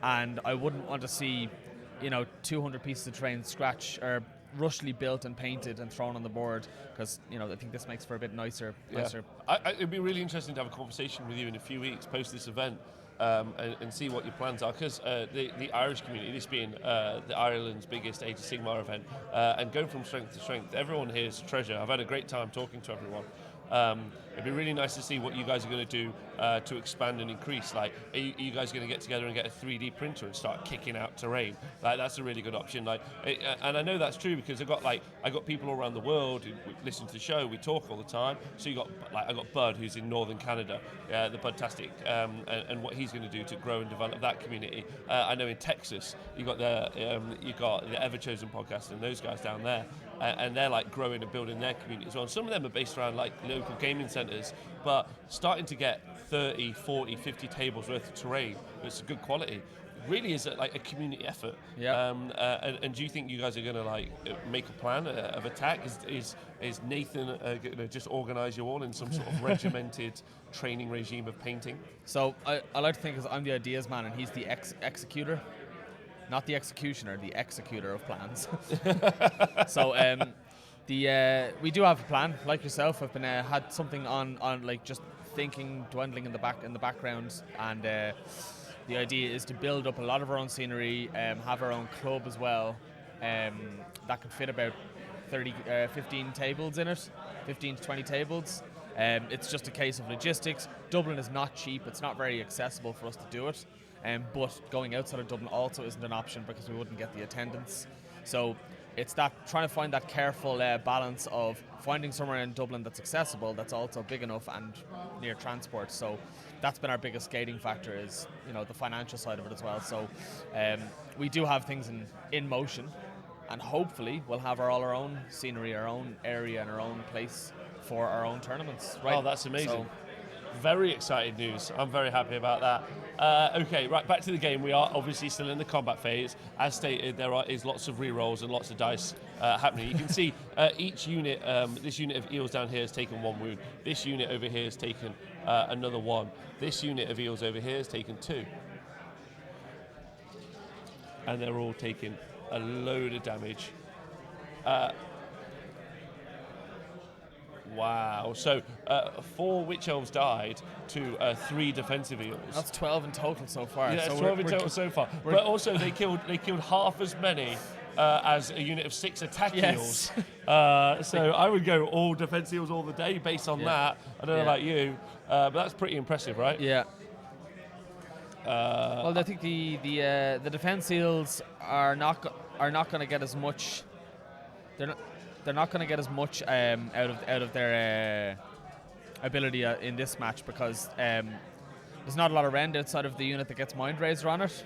and I wouldn't want to see, 200 pieces of terrain scratch or rushly built and painted and thrown on the board, because I think this makes for a bit nicer. It'd be really interesting to have a conversation with you in a few weeks post this event. And see what your plans are, because the Irish community, this being the Ireland's biggest Age of Sigmar event, and going from strength to strength, everyone here is a treasure. I've had a great time talking to everyone. It'd be really nice to see what you guys are going to do to expand and increase. Like, are you guys going to get together and get a 3D printer and start kicking out terrain? Like, that's a really good option. And I know that's true because I got people around the world who listen to the show. We talk all the time. So I got Bud, who's in northern Canada, the Budtastic, and what he's going to do to grow and develop that community. I know in Texas you got the Ever Chosen podcast and those guys down there. And they're growing and building their community as well. And some of them are based around local gaming centres, but starting to get 30, 40, 50 tables worth of terrain that's good quality really is a community effort. Yeah. And do you think you guys are going to make a plan of attack? Is Nathan going to just organise you all in some sort of regimented training regime of painting? So I like to think I'm the ideas man and he's the executor. Not the executioner, the executor of plans. So we do have a plan. Like yourself, I've been had something on just thinking, dwindling in the background, and the idea is to build up a lot of our own scenery, have our own club as well. That could fit about 15 tables in it, 15 to 20 tables. It's just a case of logistics. Dublin is not cheap. It's not very accessible for us to do it. But going outside of Dublin also isn't an option because we wouldn't get the attendance. So it's trying to find that careful balance of finding somewhere in Dublin that's accessible, that's also big enough and near transport. So that's been our biggest gating factor, is the financial side of it as well. So we do have things in motion, and hopefully we'll have all our own scenery, our own area, and our own place for our own tournaments. Right? Oh, that's amazing. Very exciting news. I'm very happy about that. Okay, right, back to the game. We are obviously still in the combat phase. As stated, there is lots of re-rolls and lots of dice happening. You can see each unit, this unit of eels down here has taken 1 wound. This unit over here has taken another 1. This unit of eels over here has taken 2. And they're all taking a load of damage. Wow. So 4 witch elves died to 3 defensive eels. That's 12 in total so far. Yeah, so 12 in total so far. But also they killed half as many as a unit of 6 attack eels. So I would go all defense eels all the day based on that. I don't know about you, but that's pretty impressive, right? Yeah. Well, I think the defense eels are not going to get as much. They're not going to get as much out of their ability in this match, because there's not a lot of rend outside of the unit that gets Mind Razor on it.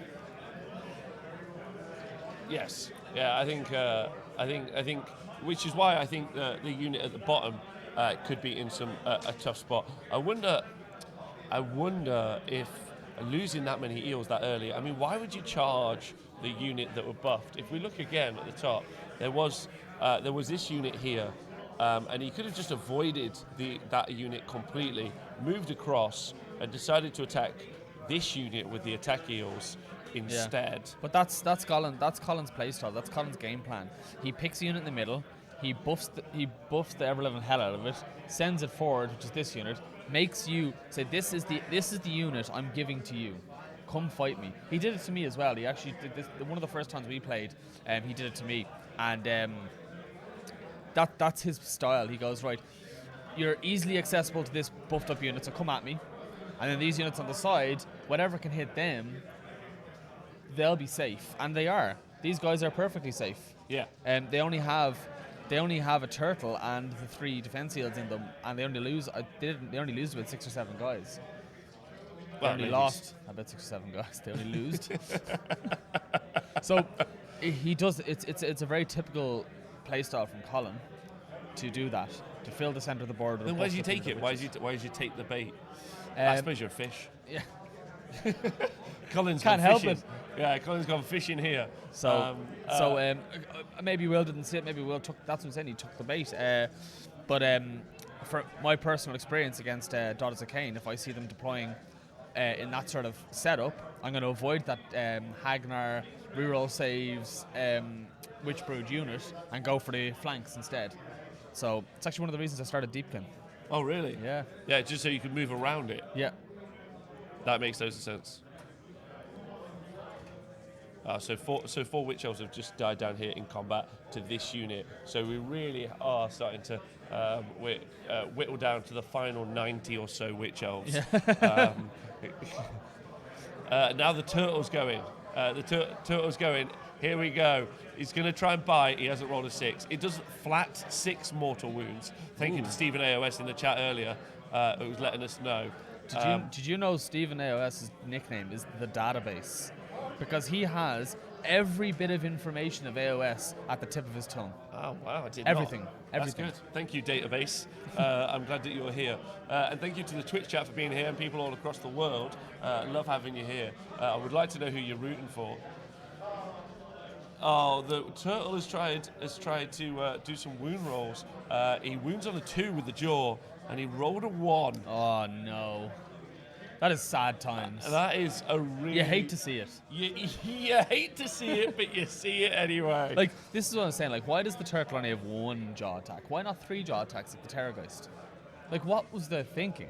Yes. Yeah, I think, which is why I think the unit at the bottom could be in a tough spot. I wonder if losing that many eels that early. I mean, why would you charge the unit that were buffed? If we look again at the top, there was this unit here, and he could have just avoided that unit completely, moved across, and decided to attack this unit with the attack eels instead. Yeah. But that's Colin's playstyle. That's Colin's game plan. He picks a unit in the middle. He buffs the ever-living hell out of it. Sends it forward, which is this unit. Makes you say, "This is the unit I'm giving to you. Come fight me." He did it to me as well. He actually did this one of the first times we played. He did it to me, and that's his style. He goes, "Right, you're easily accessible to this buffed up unit, so come at me." And then these units on the side, whatever can hit them, they'll be safe, and they are. These guys are perfectly safe. Yeah. They only have a turtle and the 3 defense eels in them, and they only lose. They only lose about 6 or 7 guys. They only lost about 6 or 7 guys. They only lose. So he does. It's a very typical playstyle from Colin to do that, to fill the center of the board. Then why did you take it? Why did you take the bait? I suppose you're a fish. Yeah. Colin's Can't gone help fishing. it. Yeah, Colin's gone fishing here. So maybe Will didn't see it. Maybe Will took. That's what I'm saying. He took the bait. But for my personal experience against Daughters of Khaine, if I see them deploying in that sort of setup, I'm going to avoid that Hagnar reroll saves Witchbrood unit and go for the flanks instead. So it's actually one of the reasons I started Deepkin. Oh, really? Yeah. Yeah, just so you can move around it. Yeah. That makes total sense. So four Witch Elves have just died down here in combat to this unit. So we really are starting to whittle down to the final 90 or so Witch Elves. Yeah. Now the Turtle's going. Turtle's going. Here we go. He's going to try and bite. He hasn't rolled a 6. It does flat 6 mortal wounds. Thank you to Stephen AOS in the chat earlier, who was letting us know. Did you know Stephen AOS's nickname is the Database? Because he has every bit of information of AOS at the tip of his tongue. Oh, wow, I did Everything. not. Everything. That's good. Thank you, Database. I'm glad that you're here. And thank you to the Twitch chat for being here and people all across the world. Love having you here. I would like to know who you're rooting for. Oh, the Turtle has tried to do some wound rolls. He wounds on a 2 with the jaw, and he rolled a 1. Oh, no. That is sad times. That is a really... You hate to see it. You hate to see it, but you see it anyway. Like, this is what I'm saying. Like, why does the Turtle only have 1 jaw attack? Why not 3 jaw attacks like the Terrorgeist? Like, what was the thinking?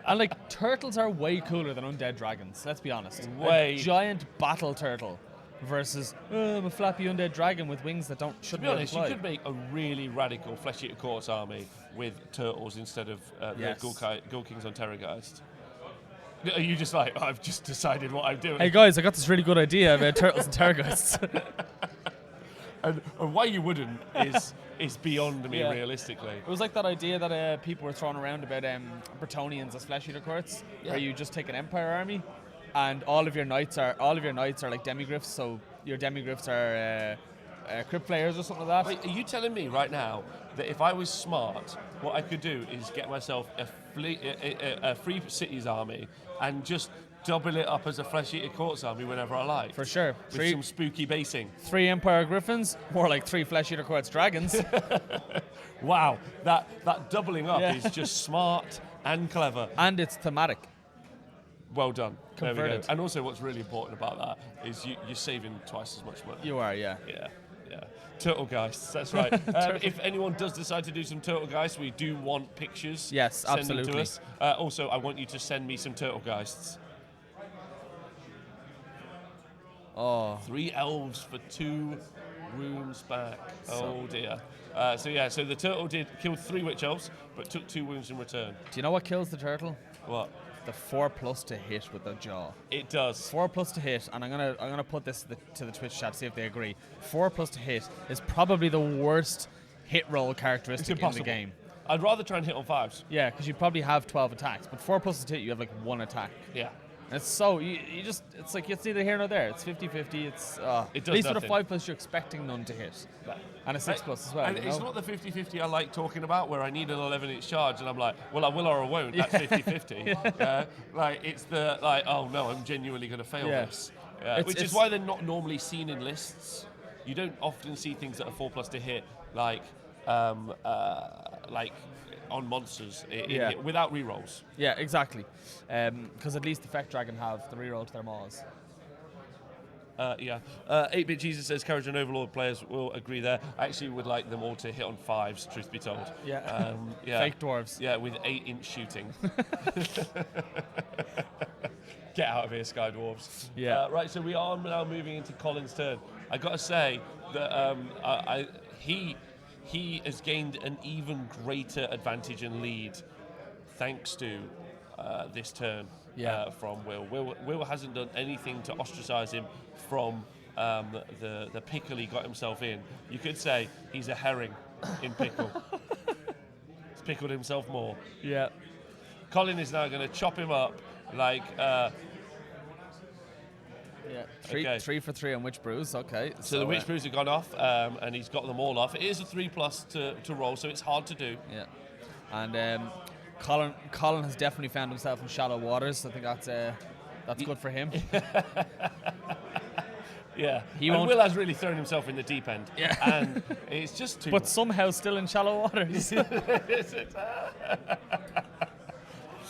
And, like, turtles are way cooler than undead dragons, let's be honest. Way. A giant battle turtle versus a flappy undead dragon with wings that to be honest, you could make a really radical Flesh Eater Courts army with turtles instead of Yes. the Ghoul Kings on Terrorgeist. Are you just like, I've just decided what I'm doing? Hey guys, I got this really good idea about turtles and terrorgeists. and why you wouldn't is beyond me, realistically. It was like that idea that people were throwing around about Bretonnians as Flesh Eater Courts, where you just take an Empire army, and all of your knights are like demigryphs. So your demigryphs are crypt players or something like that. Wait, are you telling me right now that if I was smart, what I could do is get myself a Free Cities army and just double it up as a Flesh Eater Courts army whenever I like? For sure. With some spooky basing. 3 Empire Griffins, more like 3 Flesh Eater Courts dragons. Wow, that doubling up is just smart and clever. And it's thematic. Well done. There we go. Converted. And also what's really important about that is you're saving twice as much money. You are, yeah. Yeah. Turtlegeists, that's right. If anyone does decide to do some Turtlegeists, we do want pictures. Yes, Send absolutely. them to us. Also, I want you to send me some Turtlegeists. Oh. 3 elves for 2 wounds back. Oh dear. So the turtle did kill 3 witch elves, but took 2 wounds in return. Do you know what kills the turtle? What? The 4+ to hit with the jaw. It does. 4+ to hit, and I'm gonna put this to the Twitch chat, see if they agree. 4+ to hit is probably the worst hit roll characteristic in the game. I'd rather try and hit on 5s. Yeah, because you probably have 12 attacks, but 4+ to hit, you have like 1 attack. Yeah. And it's so you just it's like it's neither here nor there. It's 50-50. It's It does at least nothing. with a 5+, you're expecting none to hit, and a 6+ as well. And you it's know? not the 50-50 I like talking about, where I need an 11-inch charge, and I'm like, well, I will or I won't. That's 50-50. Like it's the oh no, I'm genuinely going to fail this. Which is why they're not normally seen in lists. You don't often see things that are 4+ to hit, like on monsters without rerolls. Yeah, exactly. Because at least Effect Dragon have the reroll to their maws. 8-Bit Jesus says Courage and Overlord players will agree there. I actually would like them all to hit on 5s, truth be told. Yeah. Fake dwarves. Yeah, with 8-inch shooting. Get out of here, Sky Dwarves. Yeah. Right, so we are now moving into Colin's turn. I got to say that he has gained an even greater advantage and lead thanks to this turn from Will. Will hasn't done anything to ostracize him from the pickle he got himself in. You could say he's a herring in pickle. He's pickled himself more. Yeah. Colin is now going to chop him up like... Yeah, 3 for 3 on Witch Brews, okay. So the Witch Brews have gone off, and he's got them all off. It is a 3+ to roll, so it's hard to do. Yeah. And Colin has definitely found himself in shallow waters. I think that's good for him. Yeah. And Will has really thrown himself in the deep end. Yeah. And it's just too But much. somehow still in shallow waters.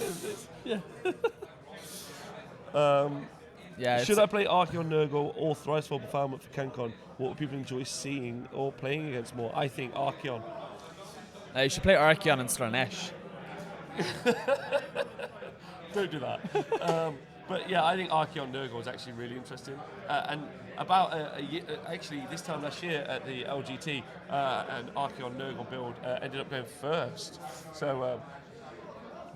is this? Yeah. Should I play Archeon Nurgle or Thrice for Defilement for Cancon? What would people enjoy seeing or playing against more? I think Archeon. You should play Archeon and Slanesh. Don't do that. But yeah, I think Archeon Nurgle is actually really interesting. And about a year, actually this time last year at the LGT, an Archeon Nurgle build ended up going first. So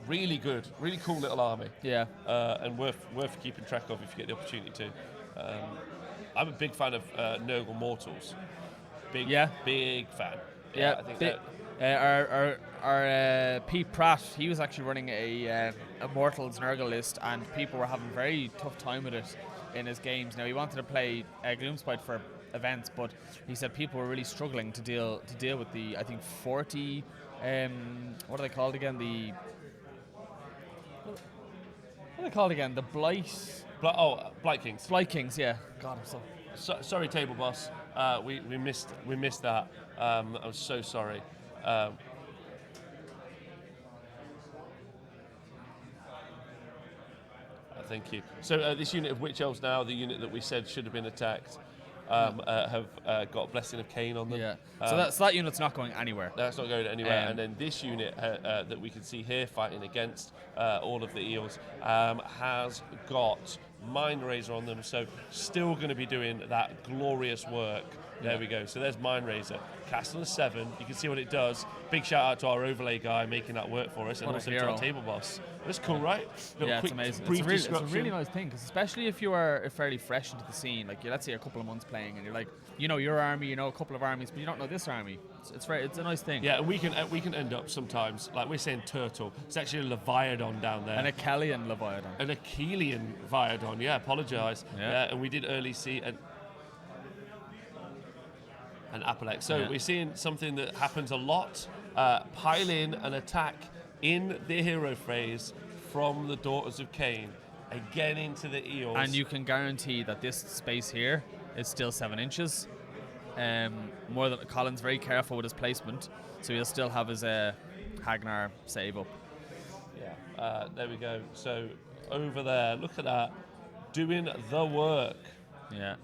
really good, really cool little army. Yeah. And worth keeping track of if you get the opportunity to. I'm a big fan of Nurgle Mortals. Big fan. Yeah, I think our Pete Pratt, he was actually running a Mortals Nurgle list, and people were having very tough time with it in his games. Now he wanted to play Gloomspite for events, but he said people were really struggling to deal with the 40. What are they called again? The Blight. Blight Kings. Blight Kings, yeah. God, I'm Sorry, table boss. We missed that. I'm so sorry. Thank you. So this unit of Witch Elves now, the unit that we said should have been attacked, have got Blessing of Khaine on them. Yeah. So that unit's not going anywhere. That's not going anywhere. And then this unit that we can see here fighting against all of the Eels has got Mind Razor on them, so still going to be doing that glorious work. There we go. So there's Mind Razor. Castle of 7. You can see what it does. Big shout out to our overlay guy making that work for us, and also to our table boss. That's cool, right? It's amazing. It's a really nice thing, because especially if you are fairly fresh into the scene, like let's say a couple of months playing, and you're like, you know your army, you know a couple of armies, but you don't know this army. It's a nice thing. Yeah, and we can end up sometimes, like we're saying turtle. It's actually a Leviathan down there. An Achelian Leviathan. An Achelian Leviathan. Yeah, apologise. Yeah, and we did early see an Apelex. So we're seeing something that happens a lot. Pile in an attack in the hero phase from the Daughters of Khaine, again into the Eels. And you can guarantee that this space here is still 7 inches. More than Colin's very careful with his placement, so he'll still have his Hagnar save up. Yeah, there we go. So over there, look at that, doing the work. Yeah.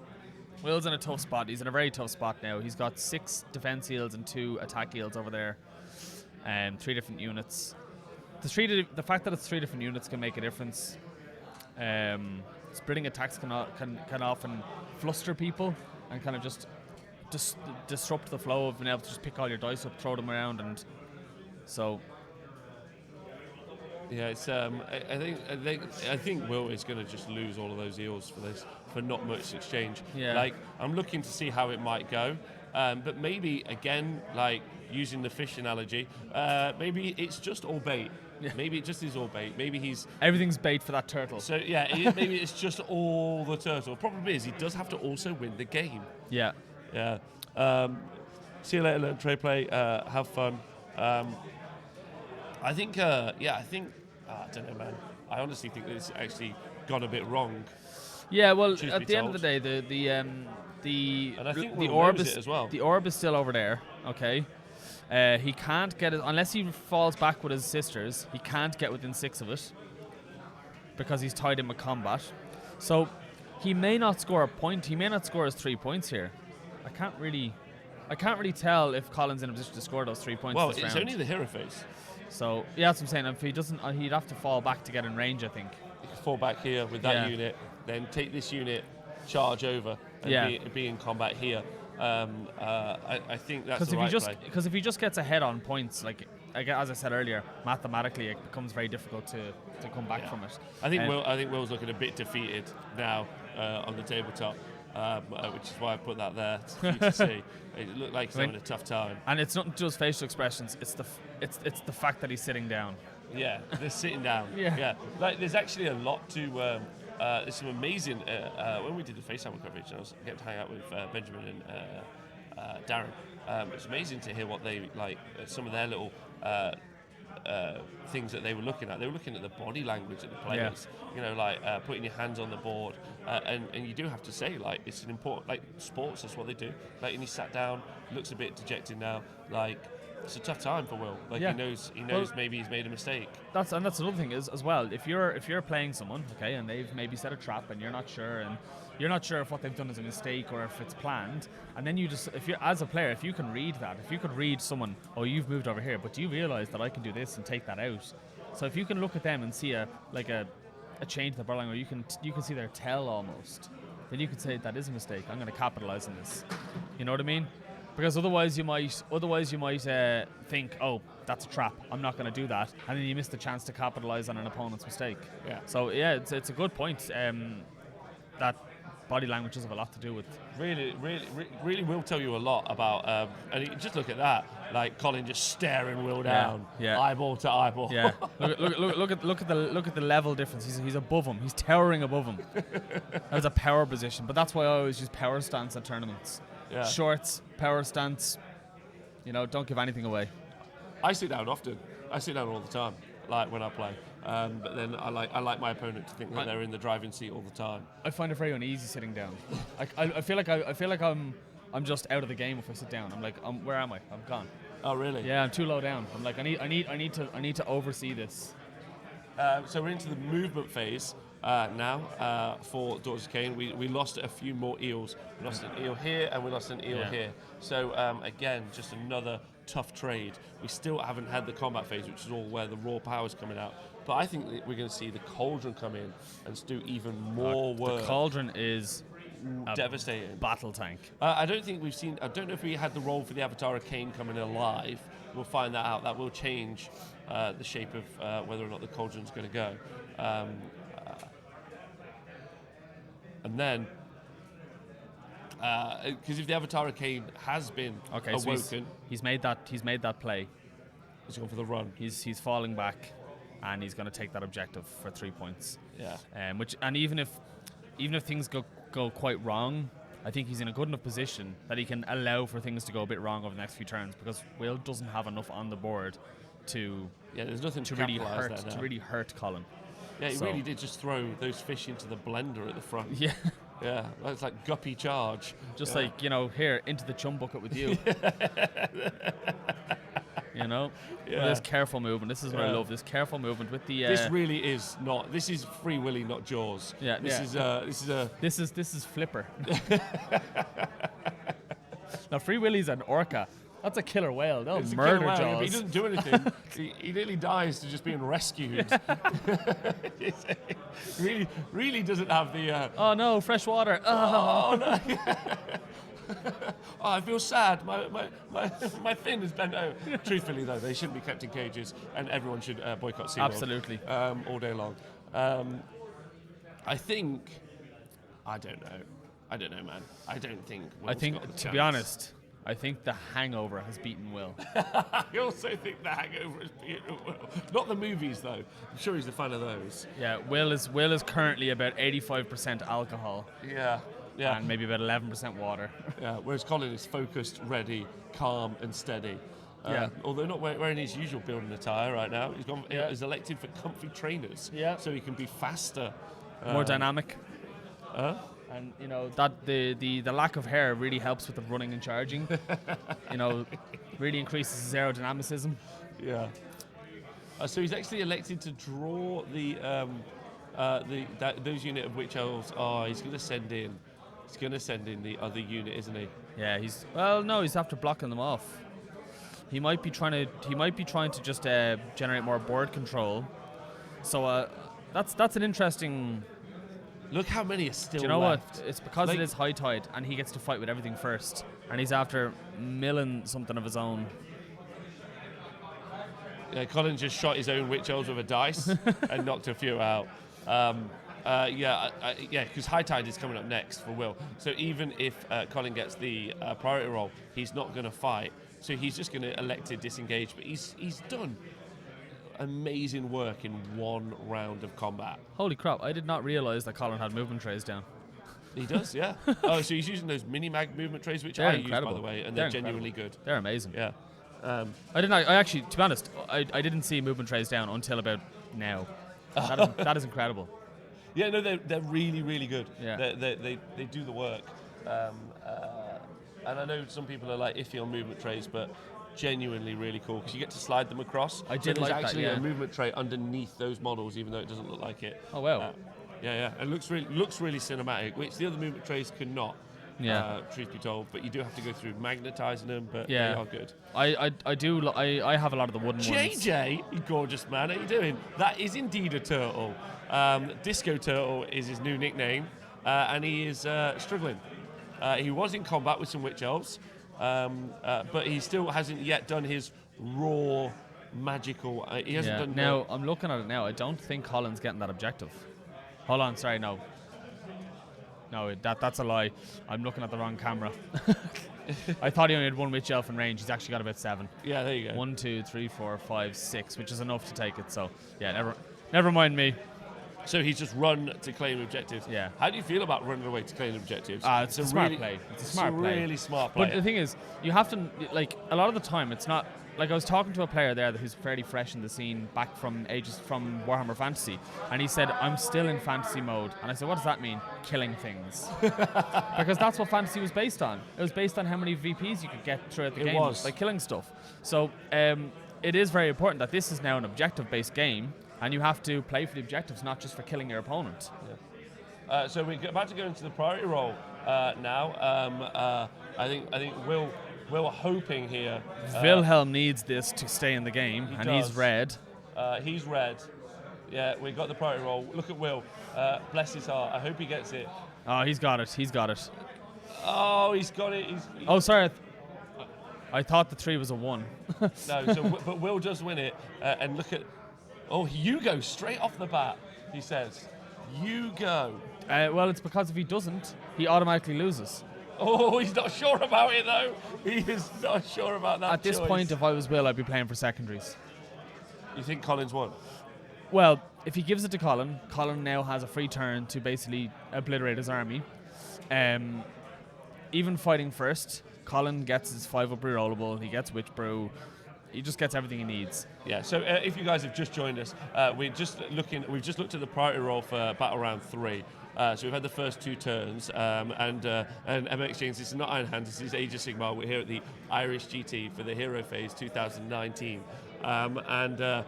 Will's in a tough spot. He's in a very tough spot now. He's got 6 defense eels and 2 attack eels over there, and 3 different units. The fact that it's 3 different units can make a difference. Splitting attacks can often fluster people and kind of just disrupt the flow of being able to just pick all your dice up, throw them around, and so. Yeah, it's. I think Will is going to just lose all of those eels for this, for not much exchange. Yeah. Like, I'm looking to see how it might go, but maybe again, like using the fish analogy, maybe it's just all bait. Yeah. Maybe it just is all bait. Maybe everything's bait for that turtle. So yeah, maybe it's just all the turtle. Problem is, he does have to also win the game. Yeah. Yeah. See you later, learn trade play. Have fun. I think. I don't know, man. I honestly think that it's actually gone a bit wrong. Yeah. Well, at the end of the day, the orb is as well. The orb is still over there. Okay. He can't get it unless he falls back with his sisters. He can't get within 6 of it because he's tied in with combat. So he may not score a point. He may not score his 3 points here. I can't really tell if Colin's in a position to score those 3 points. Well, this it's round. only the hero phase. So yeah, that's what I'm saying. If he doesn't, he'd have to fall back to get in range, I think. He could fall back here with that unit, then take this unit, charge over, and be in combat here. I think that's the right play. Because if he just gets ahead on points, like as I said earlier, mathematically it becomes very difficult to come back from it. I think Will's looking a bit defeated now on the tabletop, which is why I put that there for you to see. It looked like he's having a tough time. And it's not just facial expressions; it's the fact that he's sitting down. Yeah, they're sitting down. Yeah. Like there's actually a lot to. There's some amazing. When we did the FaceTime coverage, I was getting to hang out with Benjamin and Darren. It's amazing to hear what they like. Some of their little things that they were looking at. They were looking at the body language of the players. You know, like putting your hands on the board, and you do have to say, like, it's an important, like, sports. That's what they do. Like, and he sat down, looks a bit dejected now. Like, It's a tough time for Will. Like Yeah. he knows Well, maybe he's made a mistake. That's another thing is as well. If you're playing someone, okay, and they've maybe set a trap and you're not sure if what they've done is a mistake or if it's planned, and then if you're as a player, if you can read that, if you could read someone, oh, you've moved over here, but do you realize that I can do this and take that out? So if you can look at them and see a change in the borderline, or you can see their tell almost, then you can say that is a mistake. I'm going to capitalize on this. You know what I mean? Because otherwise you might think, oh, that's a trap. I'm not going to do that, and then you miss the chance to capitalize on an opponent's mistake. Yeah. So yeah, it's a good point. That body language does have a lot to do with. Really will tell you a lot about. And just look at that, like Colin just staring Will down, eyeball to eyeball. Yeah. look at the level difference. He's above him. He's towering above him. That's a power position, but that's why I always use power stance at tournaments. Yeah. Shorts, power stance. Don't give anything away. I sit down often. I sit down all the time, like when I play. But then I like my opponent to think that they're in the driving seat all the time. I find it very uneasy sitting down. I feel like I'm just out of the game if I sit down. I'm like, where am I? I'm gone. Oh really? Yeah, I'm too low down. I'm like, I need to oversee this. So we're into the movement phase now for Daughters of Khaine. We lost a few more eels. We lost an eel here and we lost an eel here. So again, just another tough trade. We still haven't had the combat phase, which is all where the raw power is coming out. But I think that we're going to see the cauldron come in and do even more work. The cauldron is devastating battle tank. I don't think we've seen. I don't know if we had the role for the Avatar of Khaine coming alive. We'll find that out. That will change the shape of whether or not the cauldron's going to go. And then, because if the Avatar of Khaine has been awoken, so he's made that play. He's gone for the run. He's falling back, and he's going to take that objective for 3 points. Yeah. Even if things go quite wrong, I think he's in a good enough position that he can allow for things to go a bit wrong over the next few turns, because Will doesn't have enough on the board to there's nothing to really hurt Colin. Yeah, he really did just throw those fish into the blender at the front. Yeah. Yeah, that's like guppy charge. Just like, here, into the chum bucket with you. This careful movement. This is what I love. This careful movement with the. This really is not. This is Free Willy, not Jaws. Yeah. This is Flipper. Now, Free Willy's an orca. That's a killer whale. They'll murder Jaws. Yeah, he doesn't do anything. he nearly dies to just being rescued. really doesn't have the. Oh no, fresh water. Oh no. I feel sad. My fin is bent over. Truthfully, though, they shouldn't be kept in cages, and everyone should boycott SeaWorld. Absolutely. All day long. I think. I don't know, man. I don't think. Will's got the to chance. be honest, I think the Hangover has beaten Will. I also think the Hangover has beaten Will. Not the movies, though. I'm sure he's a fan of those. Yeah, Will is currently about 85% alcohol. Yeah. Yeah. And maybe about 11% water. Yeah. Whereas Colin is focused, ready, calm, and steady. Although not wearing his usual building attire right now, he's elected for comfy trainers. Yeah. So he can be faster, more dynamic. And that the lack of hair really helps with the running and charging. Really increases his aerodynamicism. Yeah. So he's actually elected to draw those unit of witch elves. Oh, he's going to send in. He's going to send in the other unit, isn't he? Yeah. He's after blocking them off. He might be trying to just generate more board control. So that's an interesting. Look how many are still left. Do you know what? It's because it is high tide, and he gets to fight with everything first, and he's after milling something of his own. Yeah, Colin just shot his own witch elves with a dice and knocked a few out. Because high tide is coming up next for Will. So even if Colin gets the priority roll, he's not going to fight. So he's just going to elect to disengage. But he's done amazing work in one round of combat. Holy crap, I did not realize that Colin had movement trays down. He does, yeah. Oh, so he's using those mini-mag movement trays, which I use, by the way, and they're genuinely good. They're amazing. Yeah. I actually, to be honest, I didn't see movement trays down until about now. That is incredible. Yeah, no, they're really, really good. Yeah. They do the work. And I know some people are like iffy on movement trays, but genuinely really cool because you get to slide them across. I did so there's like that, actually yeah. a movement tray underneath those models, even though it doesn't look like it. Oh, wow. Yeah. It looks really cinematic, which the other movement trays cannot. Yeah. Truth be told, but you do have to go through magnetizing them, but Yeah. they are good. I have a lot of the wooden ones. JJ, you gorgeous man, how you doing? That is indeed a turtle. Disco Turtle is his new nickname, and he is struggling. He was in combat with some witch elves, but he still hasn't yet done his raw magical. He hasn't done. Now I'm looking at it now. I don't think Colin's getting that objective. Hold on, sorry, no. No, that's a lie. I'm looking at the wrong camera. I thought he only had one witch elf in range. He's actually got about 7. Yeah, there you go. 1, 2, 3, 4, 5, 6, which is enough to take it. So yeah, never mind me. So he's just run to claim objectives. Yeah. How do you feel about running away to claim objectives? It's a smart play. It's a smart play. Really smart play. But the thing is, you have to, like, a lot of the time, it's not, like, I was talking to a player there who's fairly fresh in the scene back from Warhammer Fantasy, and he said, I'm still in fantasy mode. And I said, what does that mean? Killing things. Because that's what fantasy was based on. It was based on how many VPs you could get throughout the game. Was. Like, killing stuff. So, it is very important that this is now an objective-based game, and you have to play for the objectives, not just for killing your opponent. Yeah. So we're about to go into the priority roll now. I think we're hoping here. Wilhelm needs this to stay in the game, and does. he's red. He's red. Yeah, we got the priority roll. Look at Will. Bless his heart. I hope he gets it. Oh, he's got it. Oh, he's got it. Oh, sorry. I thought the 3 was a 1. No, but Will does win it. And look at. Oh, you go straight off the bat, he says. You go. Well, it's because if he doesn't, he automatically loses. Oh, he's not sure about it, though. He is not sure about that At this choice. point, if I was Will, I'd be playing for secondaries. You think Collins won? Well, if he gives it to Colin, Colin now has a free turn to basically obliterate his army. Even fighting first, Colin gets his 5-up rerollable, he gets Witch Brew, he just gets everything he needs. Yeah, so if you guys have just joined us, we've just looked at the priority roll for Battle Round 3. So we've had the first 2 turns, and Emma Exchange, this is not Iron Hands, this is Age of Sigmar. We're here at the Irish GT for the HeroPhase 2019. And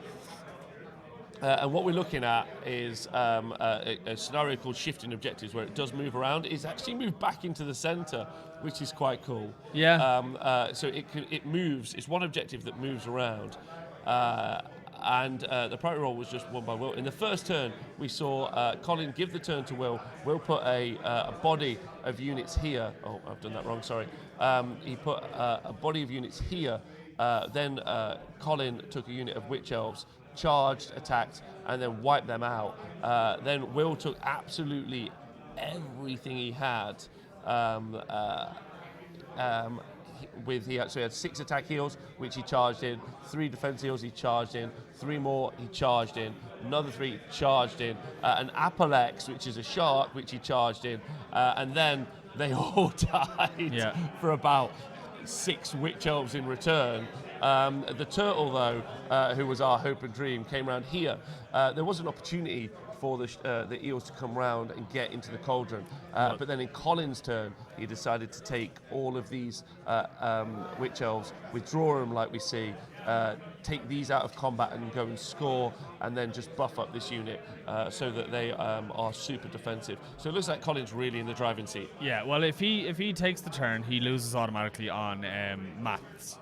what we're looking at is a scenario called Shifting Objectives, where it does move around. It's actually moved back into the center, which is quite cool. Yeah. So it moves. It's one objective that moves around. And the priority roll was just won by Will. In the first turn, we saw Colin give the turn to Will. Will put a body of units here. Oh, I've done that wrong, sorry. He put a body of units here. Then Colin took a unit of Witch Elves, charged, attacked, and then wiped them out. Then Will took absolutely everything he had. He actually had 6 attack heals, which he charged in, 3 defense heals he charged in, 3 more he charged in, another 3 charged in, an Apelex, which is a shark, which he charged in, and then they all died for about 6 Witch Elves in return. The turtle, though, who was our hope and dream, came around here. There was an opportunity for the eels to come round and get into the cauldron. But then in Colin's turn, he decided to take all of these Witch Elves, withdraw them like we see, take these out of combat and go and score, and then just buff up this unit so that they are super defensive. So it looks like Colin's really in the driving seat. Yeah, well, if he takes the turn, he loses automatically on maths.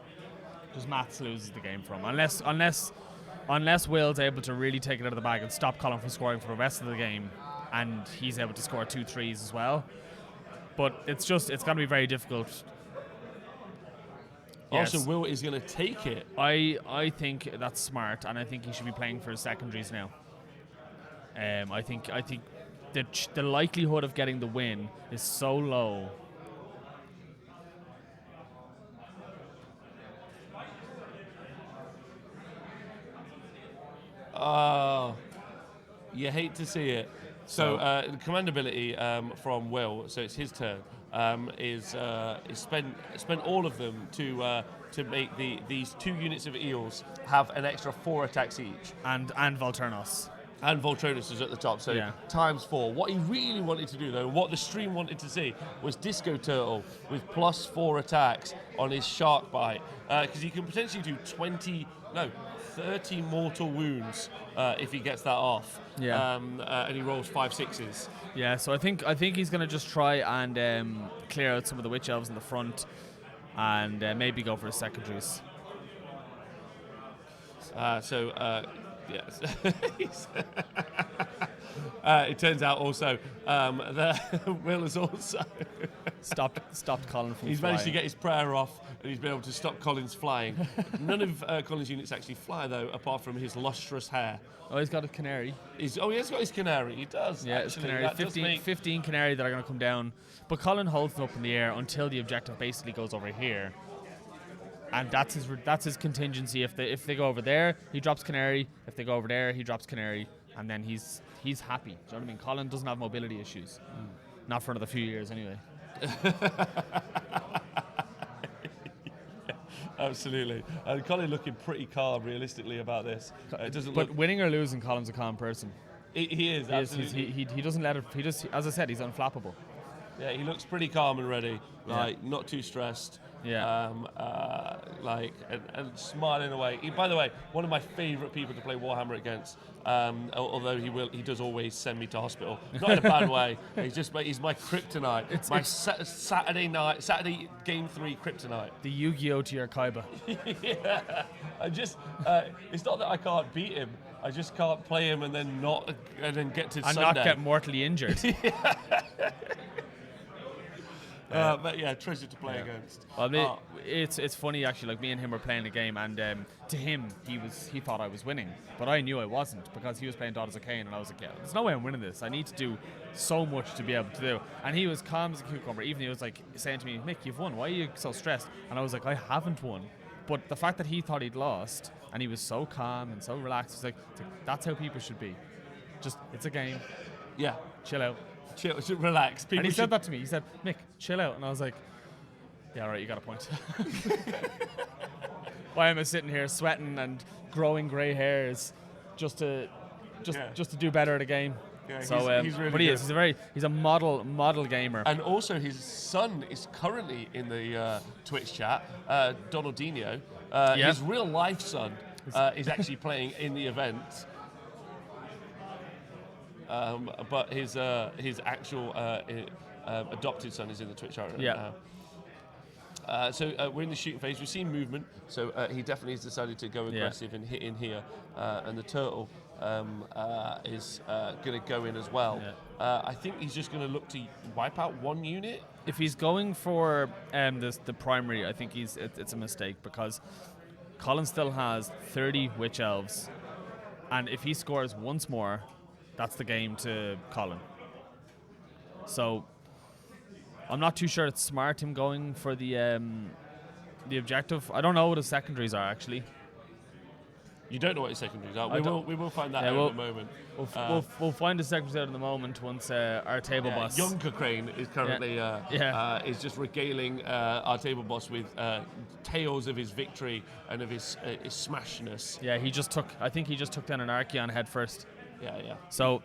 Just maths loses the game from unless Will's able to really take it out of the bag and stop Colin from scoring for the rest of the game, and he's able to score 2 threes as well. But it's going to be very difficult. Also, Will is going to take it. I think that's smart, and I think he should be playing for his secondaries now. I think the likelihood of getting the win is so low. Oh, you hate to see it. So the command ability from Will, so it's his turn, is spent all of them to make these 2 units of eels have an extra 4 attacks each. And Volturnos. And Voltronus is at the top, so times 4. What he really wanted to do, though, what the stream wanted to see, was Disco Turtle with +4 attacks on his Shark Bite, because he can potentially do 30 mortal wounds if he gets that off. Yeah. And he rolls 5 6s. Yeah, so I think he's going to just try and clear out some of the Witch Elves in the front and maybe go for his secondaries. Yes. It turns out also that Will has also stopped Colin from He's flying. managed to get his prayer off, and he's been able to stop Colin's flying. None of Colin's units actually fly, though, apart from his lustrous hair. Oh, he's got a canary. He has got his canary. He does. Yeah, actually. his canary. 15 canary that are going to come down. But Colin holds them up in the air until the objective basically goes over here. And that's his contingency. If they go over there, he drops canary. If they go over there, he drops canary. And then he's happy. Do you know what I mean? Colin doesn't have mobility issues. Not for another few years, anyway. Absolutely. And Colin looking pretty calm, realistically, about this. But winning or losing, Colin's a calm person. He is, absolutely. He doesn't let it. He just, as I said, he's unflappable. Yeah, he looks pretty calm and ready. Not too stressed. Yeah. And smiling away. By the way, one of my favourite people to play Warhammer against. Although he does always send me to hospital. Not in a bad way. He's my kryptonite. It's my Saturday game 3 kryptonite. The Yu-Gi-Oh to your Kaiba. Yeah. It's not that I can't beat him. I just can't play him and then get to Sunday. And not get mortally injured. But yeah, treasure to play against. Well, it's funny actually. Like me and him were playing a game, and to him, he thought I was winning, but I knew I wasn't because he was playing Daughters of Khaine, and I was like, yeah, there's no way I'm winning this. I need to do so much to be able to do. And he was calm as a cucumber. Even he was like saying to me, Mick, you've won. Why are you so stressed? And I was like, I haven't won. But the fact that he thought he'd lost, and he was so calm and so relaxed, it's like that's how people should be. Just it's a game. Yeah, chill out. Chill, relax. And he said that to me. He said, Mick, chill out. And I was like, yeah, all right, you got a point. Why am I sitting here sweating and growing grey hairs just to do better at a game? Yeah, so, he's really but he is. He's a model gamer. And also his son is currently in the Twitch chat, Donaldinho. His real life son is actually playing in the event. But his actual adopted son is in the Twitch chat right now. So we're in the shooting phase. We've seen movement, so he definitely has decided to go aggressive and hit in here. And the turtle is going to go in as well. I think he's just going to look to wipe out one unit. If he's going for the primary, I think it's a mistake because Colin still has 30 Witch Elves, and if he scores once more, that's the game to Colin. So I'm not too sure it's smart him going for the objective. I don't know what his secondaries are actually. You don't know what his secondaries are. We will find that out in a moment. We'll find the secondaries out in the moment once our table boss. Young Khaine is currently is just regaling our table boss with tales of his victory and of his smashness. Yeah, I think he just took down an Archeon head first. Yeah. So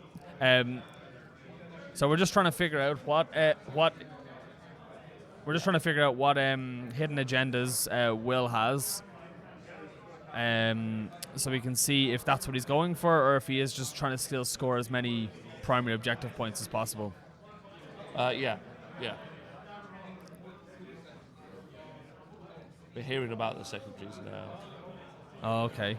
we're just trying to figure out what hidden agendas Will has. So we can see if that's what he's going for, or if he is just trying to still score as many primary objective points as possible. Yeah. We're hearing about the secondaries now. Oh, okay.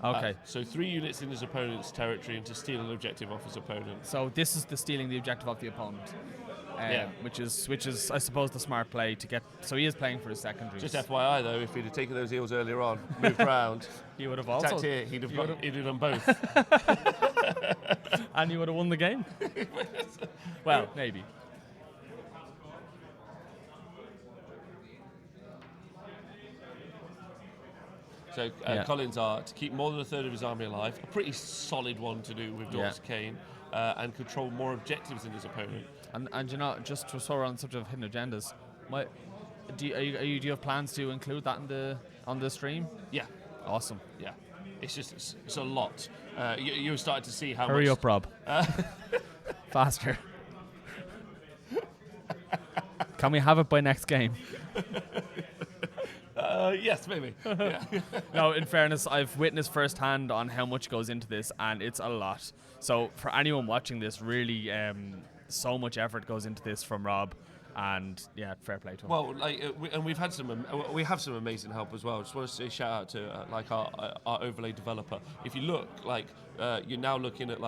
Okay. So 3 units in his opponent's territory and to steal an objective off his opponent. So this is the stealing the objective off the opponent. Which is I suppose the smart play to get. So he is playing for his secondaries. Just FYI though, if he'd have taken those eels earlier on, moved round, he would have also. Here, he'd have done both. And he would have won the game. Well, maybe. So Colin's are to keep more than a third of his army alive, a pretty solid one to do with Daughters of Khaine, and control more objectives than his opponent. And you know, just to sort of on the subject of hidden agendas, do you have plans to include that on the stream? Yeah. Awesome. Yeah. it's a lot. You're starting to see how Hurry much. up, Rob. Faster. Can we have it by next game? Yes, maybe. Yeah. No, in fairness, I've witnessed firsthand on how much goes into this, and it's a lot. So for anyone watching this, really, so much effort goes into this from Rob, and yeah, fair play to him. Well, we've had we have some amazing help as well. Just want to say shout out to our overlay developer. If you look, you're now looking at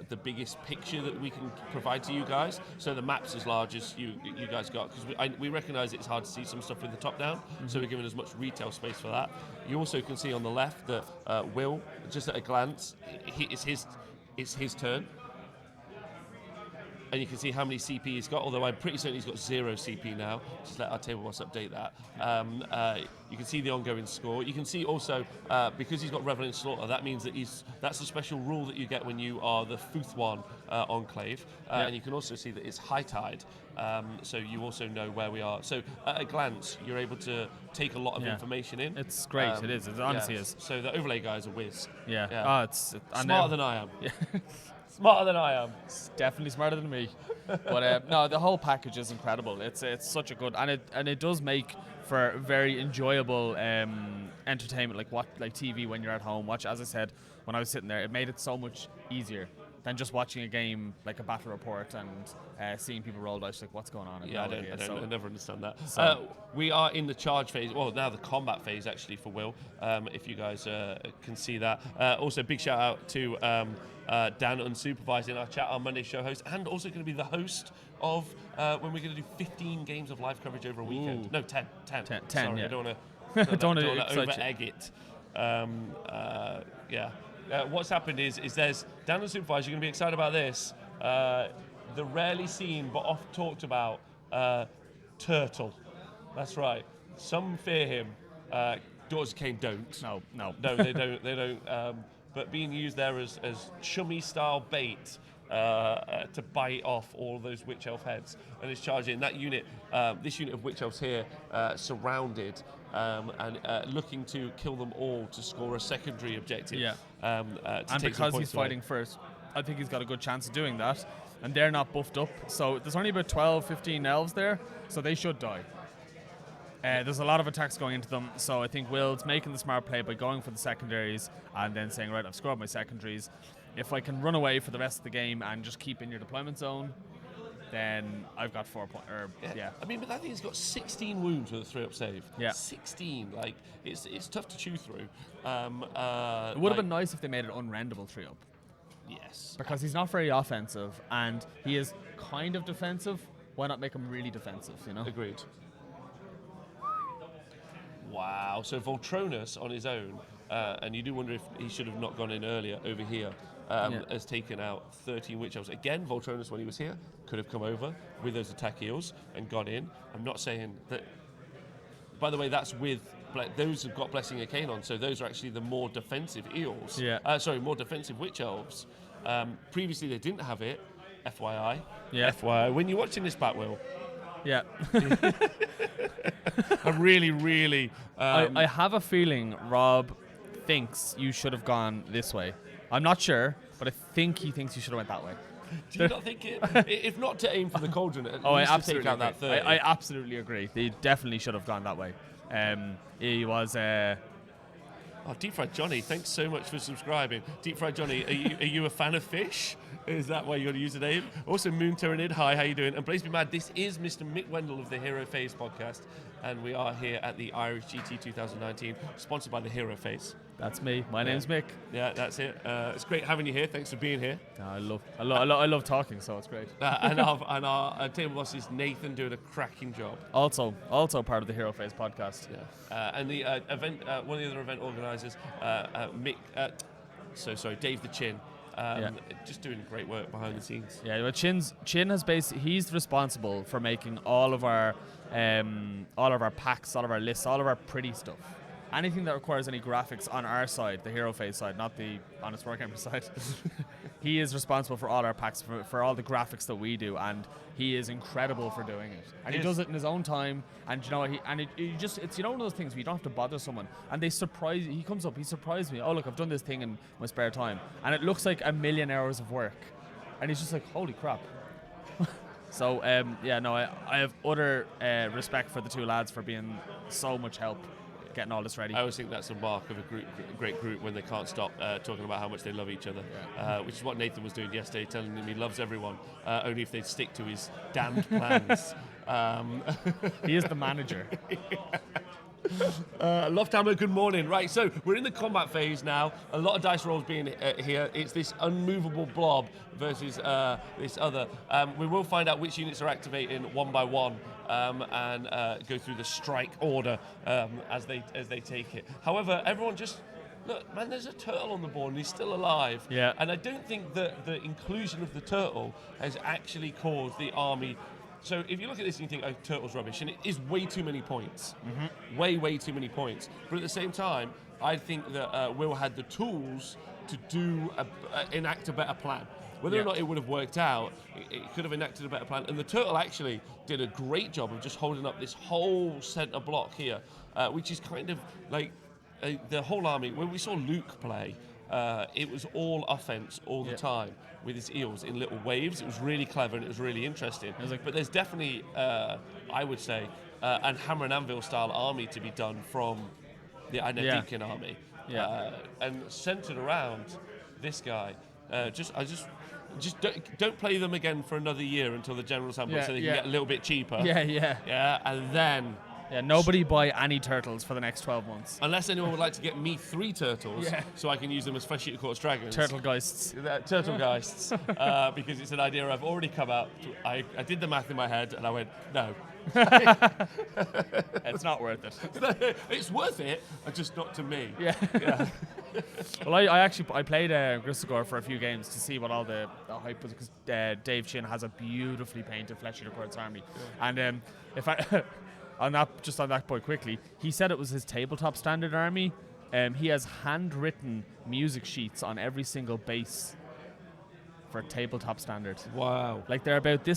the biggest picture that we can provide to you guys. So the map's as large as you guys got, because we recognise it's hard to see some stuff with the top down. Mm-hmm. So we're giving as much retail space for that. You also can see on the left that Will, just at a glance, it's his turn. And you can see how many CP he's got, although I'm pretty certain he's got 0 CP now. Just let our table boss update that. You can see the ongoing score. You can see also, because he's got Revenant Slaughter, that means that that's a special rule that you get when you are the Futhwan Enclave. And you can also see that it's high tide, so you also know where we are. So at a glance, you're able to take a lot of information in. It's great, it is. It honestly is. So the overlay guy is a whiz. Yeah. Oh, it's smarter than I am. Yeah. Smarter than I am. It's definitely smarter than me. But no, the whole package is incredible. It's such a good, and it does make for very enjoyable entertainment, like TV when you're at home. As I said, when I was sitting there, it made it so much easier than just watching a game like a battle report and seeing people roll dice like what's going on. Yeah, I never understand that. So we are in the charge phase. Well, now the combat phase actually for Will. If you guys can see that. Also, big shout out to Dan Unsupervised in our chat, our Monday show host, and also going to be the host of when we're going to do 15 games of live coverage over a weekend. Ooh. No, 10. 10, Sorry, yeah. I don't want to over egg it. What's happened is there's Dan Unsupervised. You're going to be excited about this. The rarely seen but oft talked about turtle. That's right. Some fear him. Daughters of Khaine don't. No, they don't. They don't. But being used there as chummy style bait to bite off all of those witch elf heads, and it's charging that unit. This unit of witch elves here, surrounded and looking to kill them all to score a secondary objective. Yeah. And because he's fighting first, I think he's got a good chance of doing that. And they're not buffed up, so there's only about 12, 15 elves there, so they should die. There's a lot of attacks going into them, so I think Will's making the smart play by going for the secondaries and then saying, right, I've scrubbed my secondaries. If I can run away for the rest of the game and just keep in your deployment zone, then I've got 4 points. Yeah. I mean, but I think he's got 16 wounds with a 3-up save. Yeah. 16. It's tough to chew through. It would have been nice if they made it unrendable 3-up. Yes. Because he's not very offensive, and he is kind of defensive. Why not make him really defensive, you know? Agreed. Wow. So Voltronus on his own, and you do wonder if he should have not gone in earlier over here, has taken out 13 witch elves. Again, Voltronus, when he was here, could have come over with those attack heals and gone in. I'm not saying that... By the way, that's with... those have got Blessing of Khaine on, so those are actually the more defensive eels. Yeah. More defensive witch elves. Previously, they didn't have it. FYI. Yeah. FYI. When you're watching this back, Will... Yeah. I'm really... I have a feeling Rob thinks you should have gone this way. I'm not sure, but I think he thinks you should have went that way. Do you not think it? If not to aim for the cauldron, at I least absolutely to take out that third. I absolutely agree. They definitely should have gone that way. He was... Deep Fried Johnny, thanks so much for subscribing. Deep Fried Johnny, are you a fan of fish? Is that why you got to use the name? Also, Moon Tyranid, hi, how you doing? And Blaze Be Mad, this is Mr. Mick Wendell of the HeroPhase podcast, and we are here at the Irish GT 2019, sponsored by the HeroPhase. That's me. My name's Mick. Yeah, that's it. It's great having you here. Thanks for being here. I love talking, so it's great. And our table boss is Nathan, doing a cracking job. Also part of the HeroPhase podcast. Yeah. And the event, one of the other event organisers, Mick. Dave the Chin. Just doing great work behind the scenes. Yeah, but Chin has he's responsible for making all of our packs, all of our lists, all of our pretty stuff. anything that requires any graphics on our side, the HeroPhase side, not the Honest Warhammer side, he is responsible for all our packs, for all the graphics that we do, and he is incredible for doing it. And he does it in his own time, and you know, it's one of those things where you don't have to bother someone, and he surprised me. Oh look, I've done this thing in my spare time, and it looks like 1,000,000 hours of work, and he's just like, holy crap. So I have utter respect for the two lads for being so much help getting all this ready. I always think that's a mark of a great group when they can't stop talking about how much they love each other, which is what Nathan was doing yesterday, telling him he loves everyone, only if they stick to his damned plans. He is the manager. Lofthammer, good morning. Right, so we're in the combat phase now. A lot of dice rolls being here. It's this unmovable blob versus this other. We will find out which units are activating one by one and go through the strike order as they take it. However, everyone just look, man. There's a turtle on the board and he's still alive. Yeah. And I don't think that the inclusion of the turtle has actually caused the army. So if you look at this and you think, oh, turtle's rubbish, and it is way too many points. Mm-hmm. Way too many points. But at the same time, I think that Will had the tools to enact a better plan. Whether or not it would have worked out, it could have enacted a better plan. And the turtle actually did a great job of just holding up this whole centre block here, which is kind of like the whole army. When we saw Luke play, it was all offense all the time with his eels in little waves. It was really clever and it was really interesting. But there's definitely, I would say, an hammer and anvil style army to be done from the Idoneth Deepkin army, and centered around this guy. Just don't play them again for another year until the general's handbook, so they can get a little bit cheaper. Yeah, and then. Yeah, nobody buy any turtles for the next 12 months. Unless anyone would like to get me 3 turtles, so I can use them as flesh eater quartz dragons. Turtlegeists. Turtlegeists, because it's an idea I've already come out. I did the math in my head and I went, no. It's not worth it. It's worth it, just not to me. Yeah. Well, I played Gristagor for a few games to see what all the hype was, because Dave Chin has a beautifully painted flesh eater quartz army, and if I. On that point quickly, he said it was his tabletop standard army. He has handwritten music sheets on every single base for tabletop standard. Wow! Like they're about the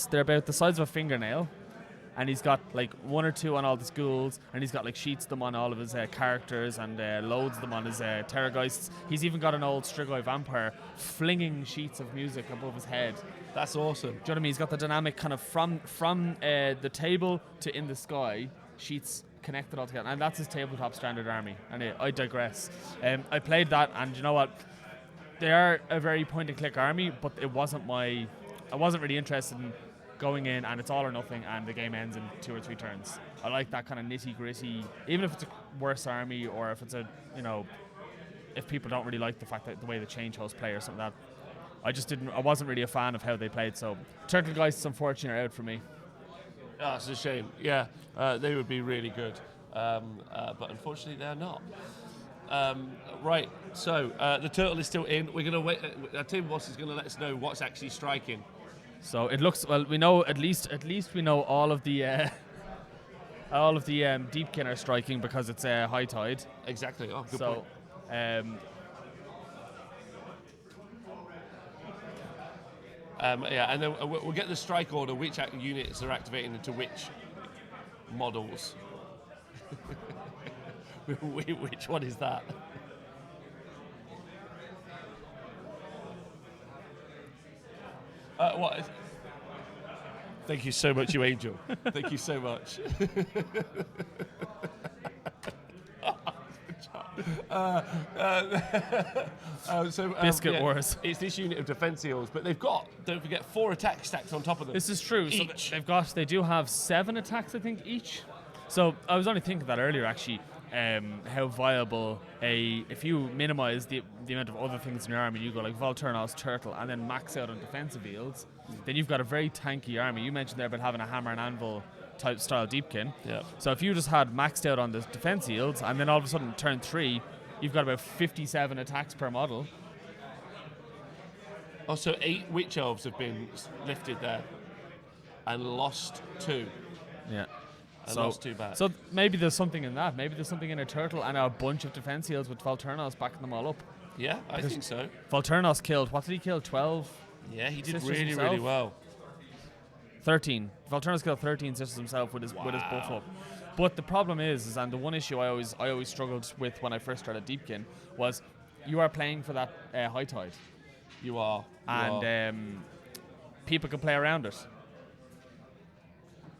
size of a fingernail, and he's got like 1 or 2 on all the schools, and he's got like sheets of them on all of his characters, and loads of them on his Terrorgeists. He's even got an old Strigoi vampire flinging sheets of music above his head. That's awesome. Do you know what I mean? He's got the dynamic kind of from the table to in the sky, sheets connected all together, and that's his tabletop standard army. And I digress. I played that, and you know what? They are a very point-and-click army, but I wasn't really interested in going in and it's all or nothing, and the game ends in 2 or 3 turns. I like that kind of nitty-gritty, even if it's a worse army, or if it's if people don't really like the fact that the way the change hosts play or something like that. I wasn't really a fan of how they played, so Turtlegeists, unfortunately, are out for me. Oh, it's a shame. Yeah, they would be really good, but unfortunately they're not. Right, so the turtle is still in. We're going to wait. Our team boss is going to let us know what's actually striking. So it looks, well, we know at least we know all of the Deepkin are striking because it's high tide. Exactly. Oh, good point. And then we'll get the strike order, which units are activating into which models. Which one is that? What? Thank you so much, you angel. Thank you so much. Biscuit Wars. It's this unit of defense heals, but they've got, don't forget, 4 attacks stacked on top of them. This is true. Each. So they do have 7 attacks, I think, each. So I was only thinking that earlier, actually, how viable if you minimize the amount of other things in your army, you go like Volturnos, Turtle, and then max out on defensive yields, then you've got a very tanky army. You mentioned there about having a hammer and anvil type style Deepkin. Yeah. So if you just had maxed out on the defense yields, and then all of a sudden turn 3, you've got about 57 attacks per model. Oh, so 8 witch elves have been lifted there and lost 2. Yeah. And lost 2 back. So maybe there's something in that. Maybe there's something in a turtle and a bunch of defense heals with Volturnos backing them all up. Yeah, I think so. Volturnos killed, what did he kill? 12? Yeah, he did sisters really, himself? really well. 13. Volturnos killed 13 sisters himself with his buff up. But the problem is, and the one issue I always struggled with when I first started Deepkin was you are playing for that high tide. You are. People can play around it.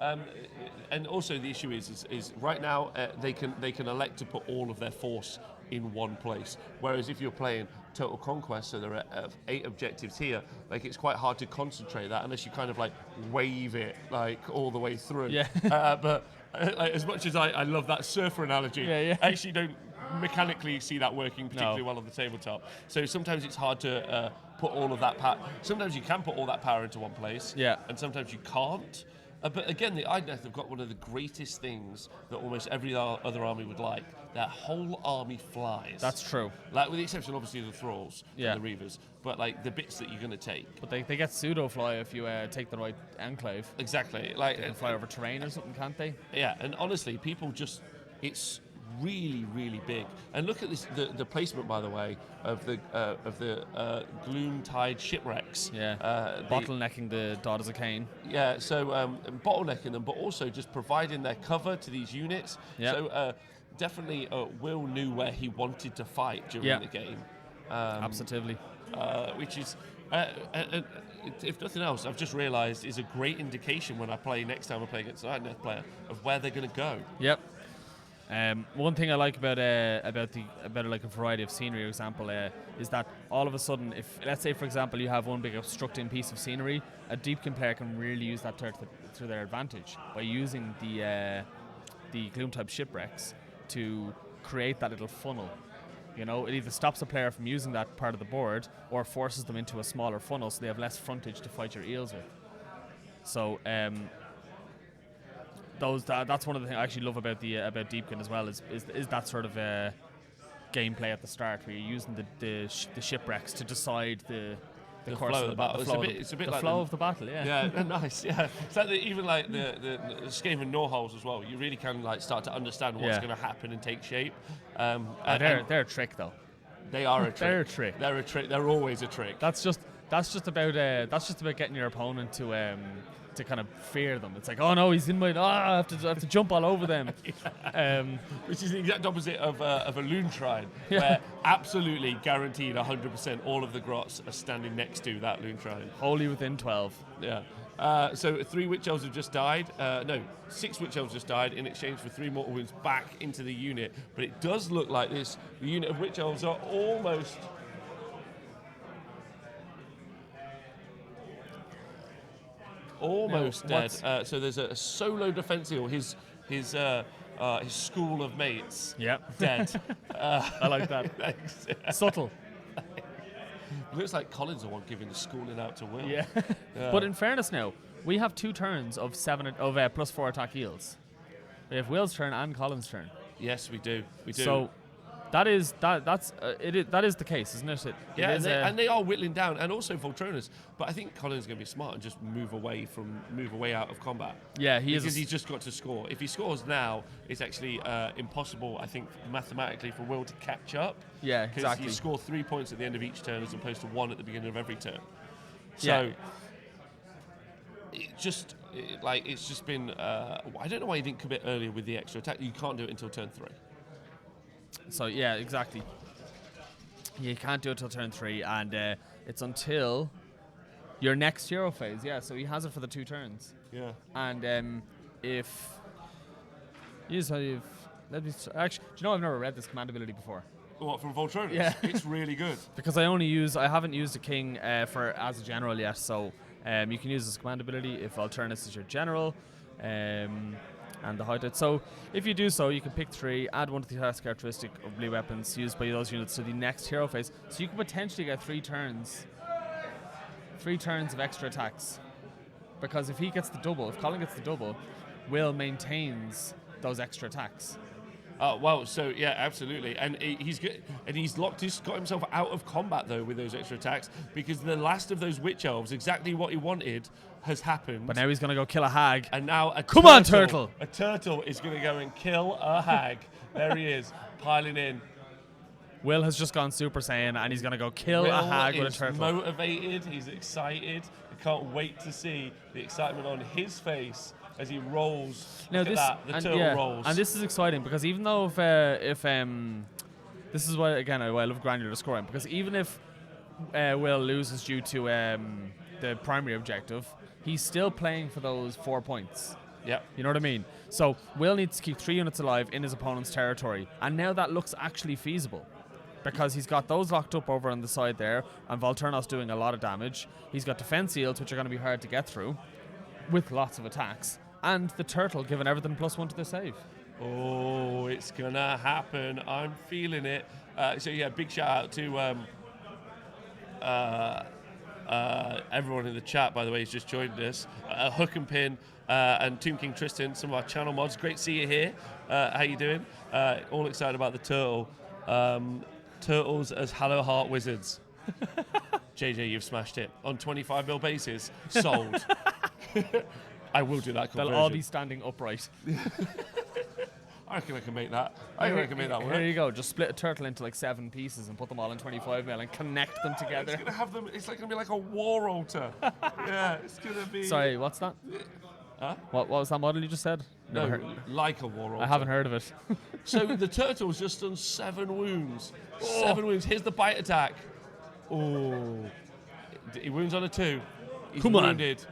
And also the issue is right now they can elect to put all of their force in one place. Whereas if you're playing Total Conquest, so there are 8 objectives here, like it's quite hard to concentrate that unless you kind of like wave it like all the way through. Yeah. But like, as much as I love that surfer analogy, I actually don't mechanically see that working particularly well on the tabletop. So sometimes it's hard to put all of that power. Sometimes you can put all that power into one place, and sometimes you can't. But again, the Idoneth have got one of the greatest things that almost every other army would like. Their whole army flies. That's true. Like with the exception, obviously, of the Thralls and the Reavers. But like the bits that you're going to take. But they get pseudo fly if you take the right enclave. Exactly. Like they can fly over terrain or something, can't they? Yeah, and honestly, people just it's really, really big. And look at this the placement, by the way, of the Gloomtide shipwrecks. Bottlenecking the Daughters of Khaine. Yeah, so bottlenecking them, but also just providing their cover to these units. So definitely Will knew where he wanted to fight during the game. Absolutely. Which is, if nothing else, I've just realised is a great indication when I play next time I play against an Idoneth player of where they're going to go. Yep. One thing I like about like a variety of scenery, for example, is that all of a sudden, if let's say for example you have one big obstructing piece of scenery, a Deepkin player can really use that to their advantage by using the Gloomtide shipwrecks to create that little funnel. You know, it either stops a player from using that part of the board or forces them into a smaller funnel, so they have less frontage to fight your eels with. So. That's one of the things I actually love about Deepkin as well is that sort of gameplay at the start where you're using the shipwrecks to decide the course of the battle. It's a bit the like flow of the battle. Yeah, nice. Yeah, it's like even like the Skaven Norholes as well. You really can like start to understand what's going to happen and take shape. They're a trick though. They are a trick. They're a trick. They're a trick. They're always a trick. That's just about getting your opponent to kind of fear them. It's like, oh no, he's in my. I have to jump all over them. Which is the exact opposite of a Loon Shrine, where absolutely guaranteed 100% all of the grots are standing next to that Loon Shrine. Wholly within 12. Yeah. So 3 Witch Elves have just died. 6 Witch Elves just died in exchange for 3 mortal wounds back into the unit. But it does look like the unit of Witch Elves are almost. Almost dead. So there's a solo defense heal. His school of mates. Yep. Dead. I like that. Subtle. Looks like Colin's the one giving the schooling out to Will. Yeah. But in fairness, now we have 2 turns of +4 attack heals. We have Will's turn and Colin's turn. Yes, we do. So. That is the case, isn't it? And they are whittling down, and also Voltronus. But I think Colin's going to be smart and just move away out of combat. Yeah, because he's just got to score. If he scores now, it's actually impossible, I think, mathematically for Will to catch up. Yeah, exactly. Because you score 3 points at the end of each turn as opposed to 1 at the beginning of every turn. So it's just been. I don't know why he didn't commit earlier with the extra attack. You can't do it until turn 3. So yeah, exactly. You can't do it till turn 3, and it's until your next hero phase. Yeah, so he has it for the 2 turns. Yeah. And if actually, do you know I've never read this command ability before? What, from Voltronus? Yeah, it's really good. Because I haven't used a king as a general yet. So you can use this command ability if Voltronus is your general. And the hideout. So if you do so, you can pick 3, add 1 to the task characteristic of blue weapons used by those units to the next hero phase. So you can potentially get 3 turns of extra attacks. Because if Colin gets the double, Will maintains those extra attacks. Well, so yeah, absolutely, and he's got himself out of combat though with those extra attacks because the last of those witch elves, exactly what he wanted, has happened. But now he's gonna go kill a hag. And now Come on, turtle! A turtle is going to go and kill a hag. There he is, piling in. Will has just gone Super Saiyan, and he's gonna go kill a hag with a turtle. He's motivated. He's excited. I can't wait to see the excitement on his face as he rolls. Now Look this, at that, the turtle rolls. and this is exciting because even though if this is why again I love granular scoring, because even if Will loses due to the primary objective, he's still playing for those 4 points. Yeah. You know what I mean? So Will needs to keep 3 units alive in his opponent's territory, and now that looks actually feasible. Because he's got those locked up over on the side there, and Volturnos doing a lot of damage. He's got defense shields, which are going to be hard to get through, with lots of attacks. And the turtle giving everything +1 to the save. Oh, it's going to happen. I'm feeling it. So, yeah, big shout out to everyone in the chat, by the way, who's just joined us. Hook and Pin and Tomb King Tristan, some of our channel mods. Great to see you here. How you doing? All excited about the turtle. Turtles as Hello Heart Wizards. JJ, you've smashed it. On 25mm basis, sold. I will do that conversion. They'll all be standing upright. I reckon I can make that. I reckon I can make that work. Here you go. Just split a turtle into like 7 pieces and put them all in 25mm and connect them together. It's gonna have them. It's like gonna be like a war altar. Yeah, it's gonna be. Sorry, what's that? Huh? What was that model you just said? No, like a war altar. I haven't heard of it. So the turtle's just done 7 wounds. 7 wounds. Here's the bite attack. Oh, he wounds on a 2. He's Come on. wounded.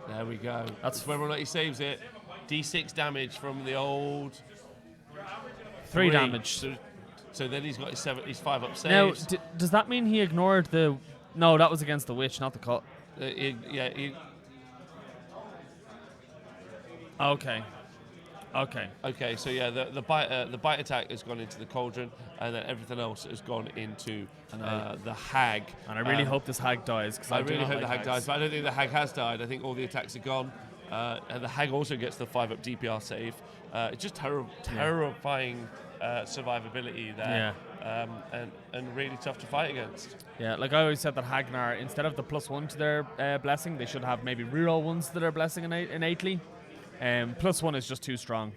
There we go. That's whether or not he saves it. D6 damage from the old 3 damage. So then he's got his 5 up Now, saves. does that mean he ignored the? No, that was against the witch, not the cut. Okay. Okay, so yeah, the bite attack has gone into the cauldron, and then everything else has gone into the hag. And I really hope this hag dies. I really hope the hag dies, but I don't think the hag has died. I think all the attacks are gone. And the hag also gets the 5-up DPR save. It's just terrifying survivability there. Yeah. And really tough to fight against. Yeah, like I always said that Hagnar, instead of the +1 to their blessing, they should have maybe reroll ones to their blessing innately. +1 is just too strong.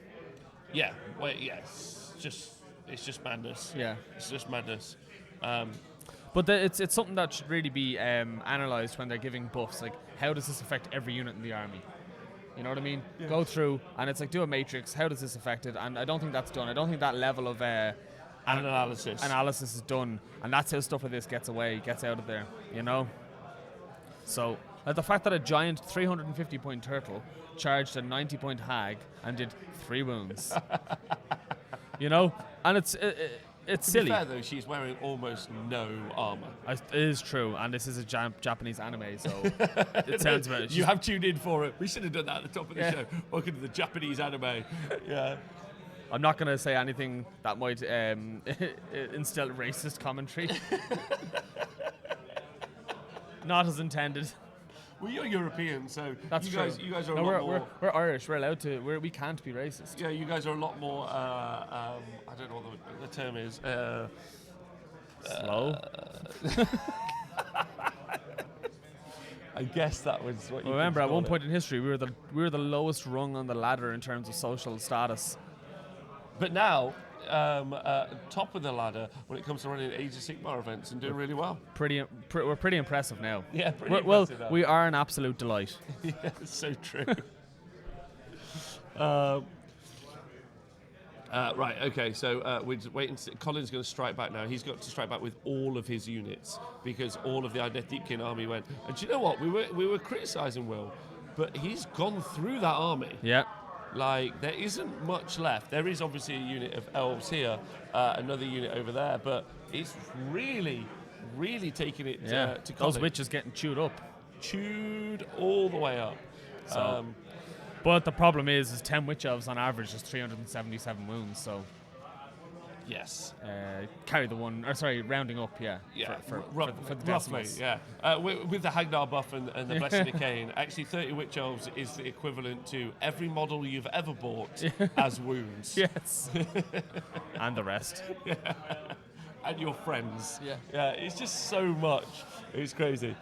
Yeah, well, yeah, it's just madness. Yeah, it's just madness. But it's something that should really be analysed when they're giving buffs. Like, how does this affect every unit in the army? You know what I mean? Yeah. Go through, and it's like, do a matrix. How does this affect it? And I don't think that's done. I don't think that level of analysis is done. And that's how stuff like this gets out of there. You know. So the fact that a giant 350-point turtle charged a 90-point hag and did 3 wounds. You know, and it's silly. To be fair, though, she's wearing almost no armor. It is true, and this is a Japanese anime, so it sounds about. You have tuned in for it. We should have done that at the top of the show. Welcome to the Japanese anime. Yeah. I'm not going to say anything that might instill racist commentary. Not as intended. Well, you're European, so that's you true. guys are a lot more. We're Irish. We're allowed to. We can't be racist. Yeah, you guys are a lot more. I don't know what the term is. Slow. I guess that was what you remember. At one point in history, we were the lowest rung on the ladder in terms of social status. But now, top of the ladder when it comes to running Age of Sigmar events and doing really well. We're pretty impressive now. Yeah, pretty impressive. We are an absolute delight. Yeah, it's so true. Right, okay, so we're just waiting. Colin's going to strike back now. He's got to strike back with all of his units because all of the Idoneth Deepkin army went. And do you know what? We were criticising Will, but he's gone through that army. Yeah. Like, there isn't much left. There is obviously a unit of elves here, another unit over there, but it's really, really taking it to Colin. Those witches getting chewed up. Chewed all the way up. So, but the problem is 10 witch elves on average is 377 wounds, so... Yes. Carry the one, or sorry, rounding up, Yeah, for the roughly, decimals. yeah. With the Hagnar buff and the Blessed of Khaine, actually 30 Witch Elves is the equivalent to every model you've ever bought as wounds. Yes. And the rest. And your friends. Yeah. Yeah, it's just so much. It's crazy.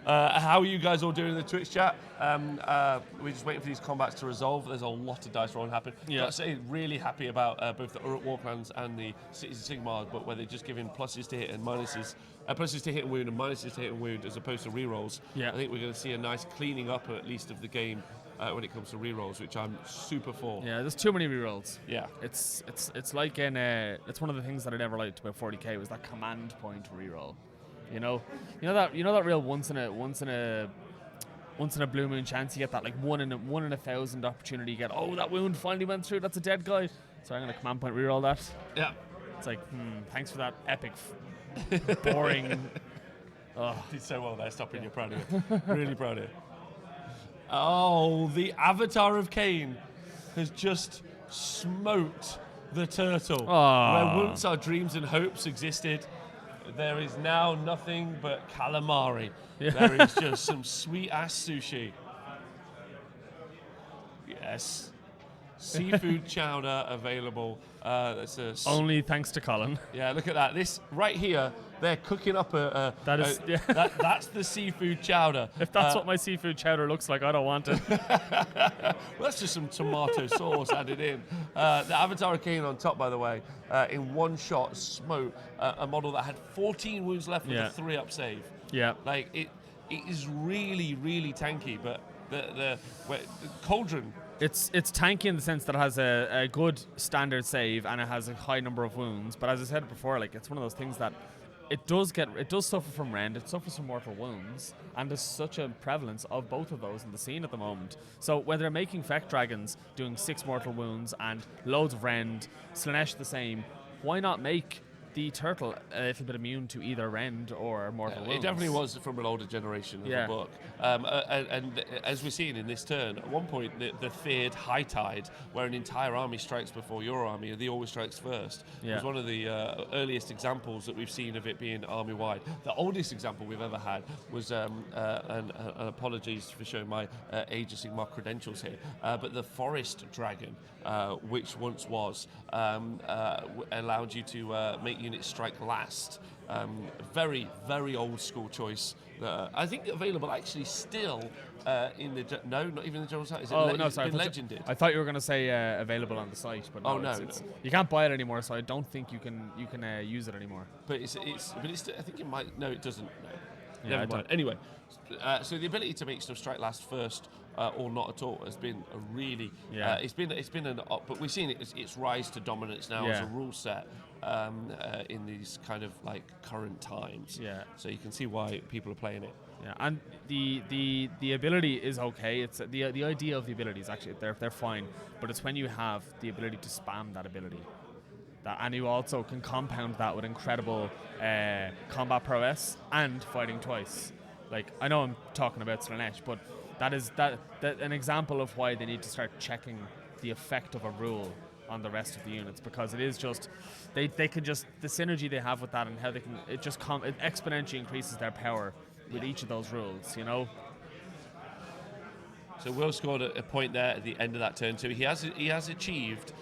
How are you guys all doing in the Twitch chat? We're just waiting for these combats to resolve. There's a lot of dice rolling happen. Yeah. I'd say really happy about both the Uruk Warclans and the Cities of Sigmar, but where they're just giving pluses to hit and minuses, pluses to hit and wound and minuses to hit and wound as opposed to rerolls. Yeah. I think we're going to see a nice cleaning up at least of the game when it comes to rerolls, which I'm super for. Yeah, there's too many rerolls. Yeah. It's like it's one of the things that I never liked about 40k was that command point reroll. You know that real once in a blue moon chance you get that like one in a 1,000 opportunity you get. Oh, that wound finally went through. That's a dead guy. So I'm gonna command point reroll that. Yeah. It's like thanks for that epic, boring. Did so well there, stopping you. Proud of you. Really proud of you. Oh, the Avatar of Khaine has just smoked the turtle. Where once our dreams and hopes existed, there is now nothing but calamari. Yeah. There is just some sweet-ass sushi. Yes. Seafood chowder available. Only thanks to Colin. Yeah, look at that. This right here, they're cooking up that's the seafood chowder. If that's what my seafood chowder looks like, I don't want it. Well, that's just some tomato sauce added in. The Avatar of Khaine on top, by the way, in one shot smote a model that had 14 wounds left with a 3-up save. Yeah. Like it is really, really tanky. But the Cauldron. It's tanky in the sense that it has a good standard save and it has a high number of wounds. But as I said before, like it's one of those things that it does suffer from rend, it suffers from mortal wounds, and there's such a prevalence of both of those in the scene at the moment. So when they're making Feck Dragons doing 6 mortal wounds and loads of rend, Slaanesh the same, why not make the turtle a little bit immune to either rend or mortal wounds? It definitely was from an older generation of the book. And as we're seeing in this turn, at one point the feared High Tide, where an entire army strikes before your army, and the always strikes first, was one of the earliest examples that we've seen of it being army-wide. The oldest example we've ever had was, and apologies for showing my Age of Sigmar credentials here, but the Forest Dragon, which once was, allowed you to make units strike last. Very, very old school choice. I think available actually still in the not even the general site. Is it no, sorry. legended? I thought you were going to say available on the site, but no, it's you can't buy it anymore. So I don't think you can use it anymore. But it's I think it might. No, it doesn't. No. Yeah, Never mind. Anyway, so the ability to make stuff strike last first or not at all has been a really. It's been an. But we've seen its rise to dominance now as a rule set. In these kind of like current times. Yeah. So you can see why people are playing it. Yeah, and the ability is okay. It's the idea of the ability is actually they're fine, but it's when you have the ability to spam that ability, and you also can compound that with incredible combat prowess and fighting twice. Like I know I'm talking about Slaanesh, but that is an example of why they need to start checking the effect of a rule on the rest of the units, because it is just they can just the synergy they have with that and how they can it exponentially increases their power with each of those rules, you know. So Will scored a point there at the end of that turn too. He has achieved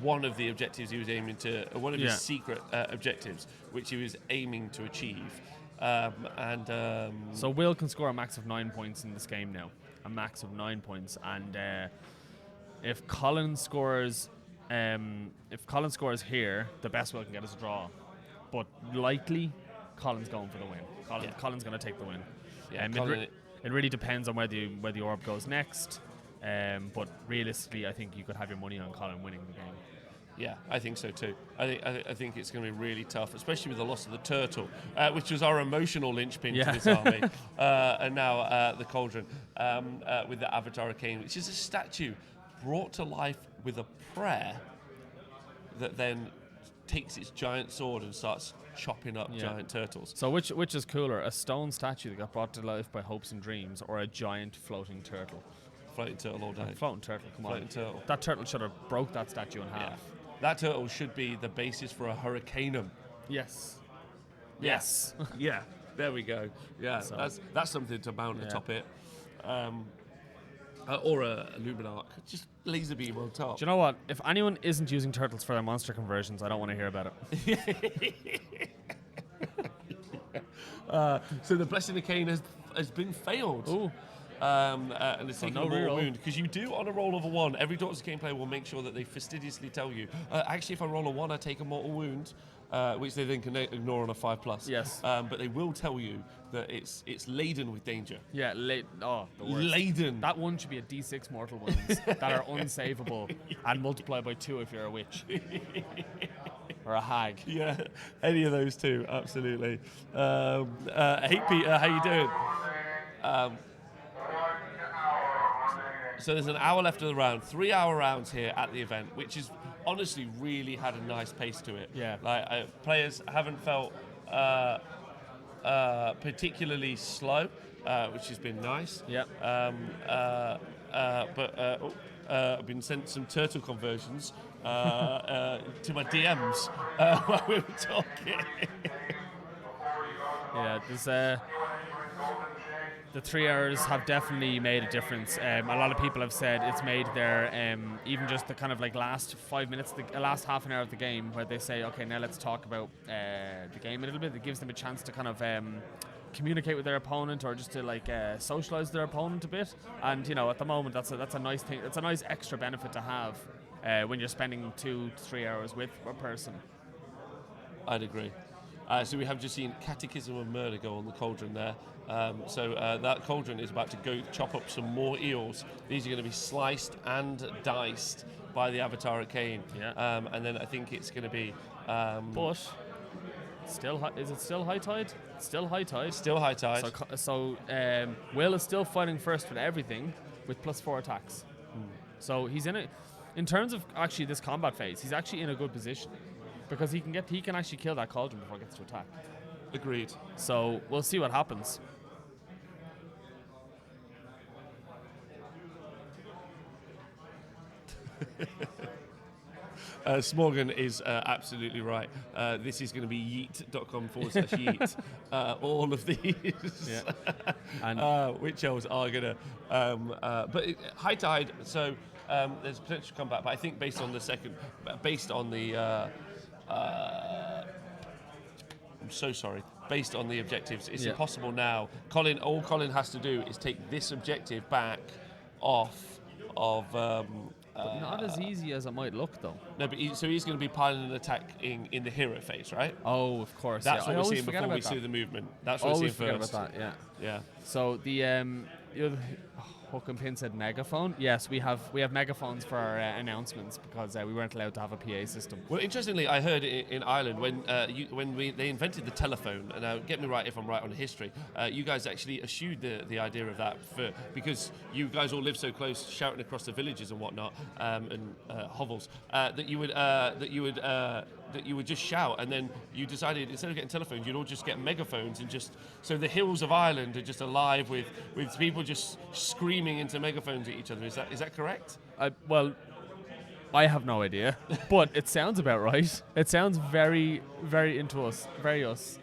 one of the objectives he was aiming to, one of his secret objectives, which he was aiming to achieve. So Will can score a max of 9 points in this game now, a max of 9 points, and if Colin scores here, the best Will can get is a draw. But likely, Colin's going for the win. Colin's going to take the win. Yeah, it really depends on where the orb goes next. But realistically, I think you could have your money on Colin winning the game. Yeah, I think so too. I think it's going to be really tough, especially with the loss of the turtle, which was our emotional linchpin to this army. And now the Cauldron with the Avatar of Khaine, which is a statue brought to life with a prayer that then takes its giant sword and starts chopping up giant turtles. So which is cooler, a stone statue that got brought to life by hopes and dreams, or a giant floating turtle? Floating turtle all day. Floating turtle, come floating on. Turtle. That turtle should have broke that statue in half. that turtle should be the basis for a hurricanum. Yes. Yes. Yeah. There we go. Yeah. So- That's something to mount Yeah. atop it. Or a Luminarch. Just laser beam on top. Do you know what? If anyone isn't using turtles for their monster conversions, I don't want to hear about it. So the Blessing of Khaine has been failed. Ooh. And it's taking no a mortal reroll. wound. Because you do, on a roll of a 1, every Daughters of Khaine player will make sure that they fastidiously tell you, actually, if I roll a 1, I take a mortal wound, which they then can ignore on a 5+. Yes. But they will tell you that it's laden with danger. Yeah, the worst. Laden. That one should be a D6 mortal wounds that are unsavable and multiply by 2 if you're a witch. Or a hag. Yeah, any of those two, absolutely. Hey, Peter, how you doing? So there's an hour left of the round, 3-hour rounds here at the event, which is honestly really had a nice pace to it. Yeah. Like players haven't felt particularly slow, which has been nice. Yep. I've been sent some turtle conversions to my DMs while we were talking. Yeah, there's the 3 hours have definitely made a difference. A lot of people have said it's made their even just the kind of like last 5 minutes, the last half an hour of the game, where they say, okay, now let's talk about the game a little bit. It gives them a chance to kind of communicate with their opponent, or just to like socialize their opponent a bit. And you know, at the moment, that's a nice thing. It's a nice extra benefit to have when you're spending 2 to 3 hours with a person. I'd agree. So we have just seen Catechism of Murder go on the cauldron there. So that cauldron is about to go chop up some more eels. These are going to be sliced and diced by the Avatar of Khaine. Yeah. And then I think it's going to be... But is it still high tide? Still high tide. Still high tide. So Will is still fighting first with everything, with +4 attacks. So he's in terms of actually this combat phase, he's actually in a good position, because he can actually kill that cauldron before it gets to attack. Agreed. So we'll see what happens. Smorgan is absolutely right. This is going to be yeet.com/yeet. All of these. Yeah. And Witch elves are going to... high tide, so there's potential to come back, but I think based on the I'm so sorry. Based on the objectives, it's impossible now. All Colin has to do is take this objective back off of... but not as easy as it might look, though. No, but he's going to be piling an attack in the hero phase, right? Oh, of course. That's yeah. what we're seeing before we see the movement. That's what we're Always seeing forget first. about that. Yeah. Yeah. So the other Hook and Pin said megaphone. Yes, we have megaphones for our announcements, because we weren't allowed to have a PA system. Well, interestingly, I heard in Ireland when they invented the telephone. And now, get me right if I'm right on the history. You guys actually eschewed the idea of that because you guys all live so close, shouting across the villages and whatnot, and hovels, that you would just shout, and then you decided instead of getting telephones, you'd all just get megaphones, and just so the hills of Ireland are just alive with people just screaming into megaphones at each other. Is that correct? Well, I have no idea, but it sounds about right. It sounds very, very into us, very us.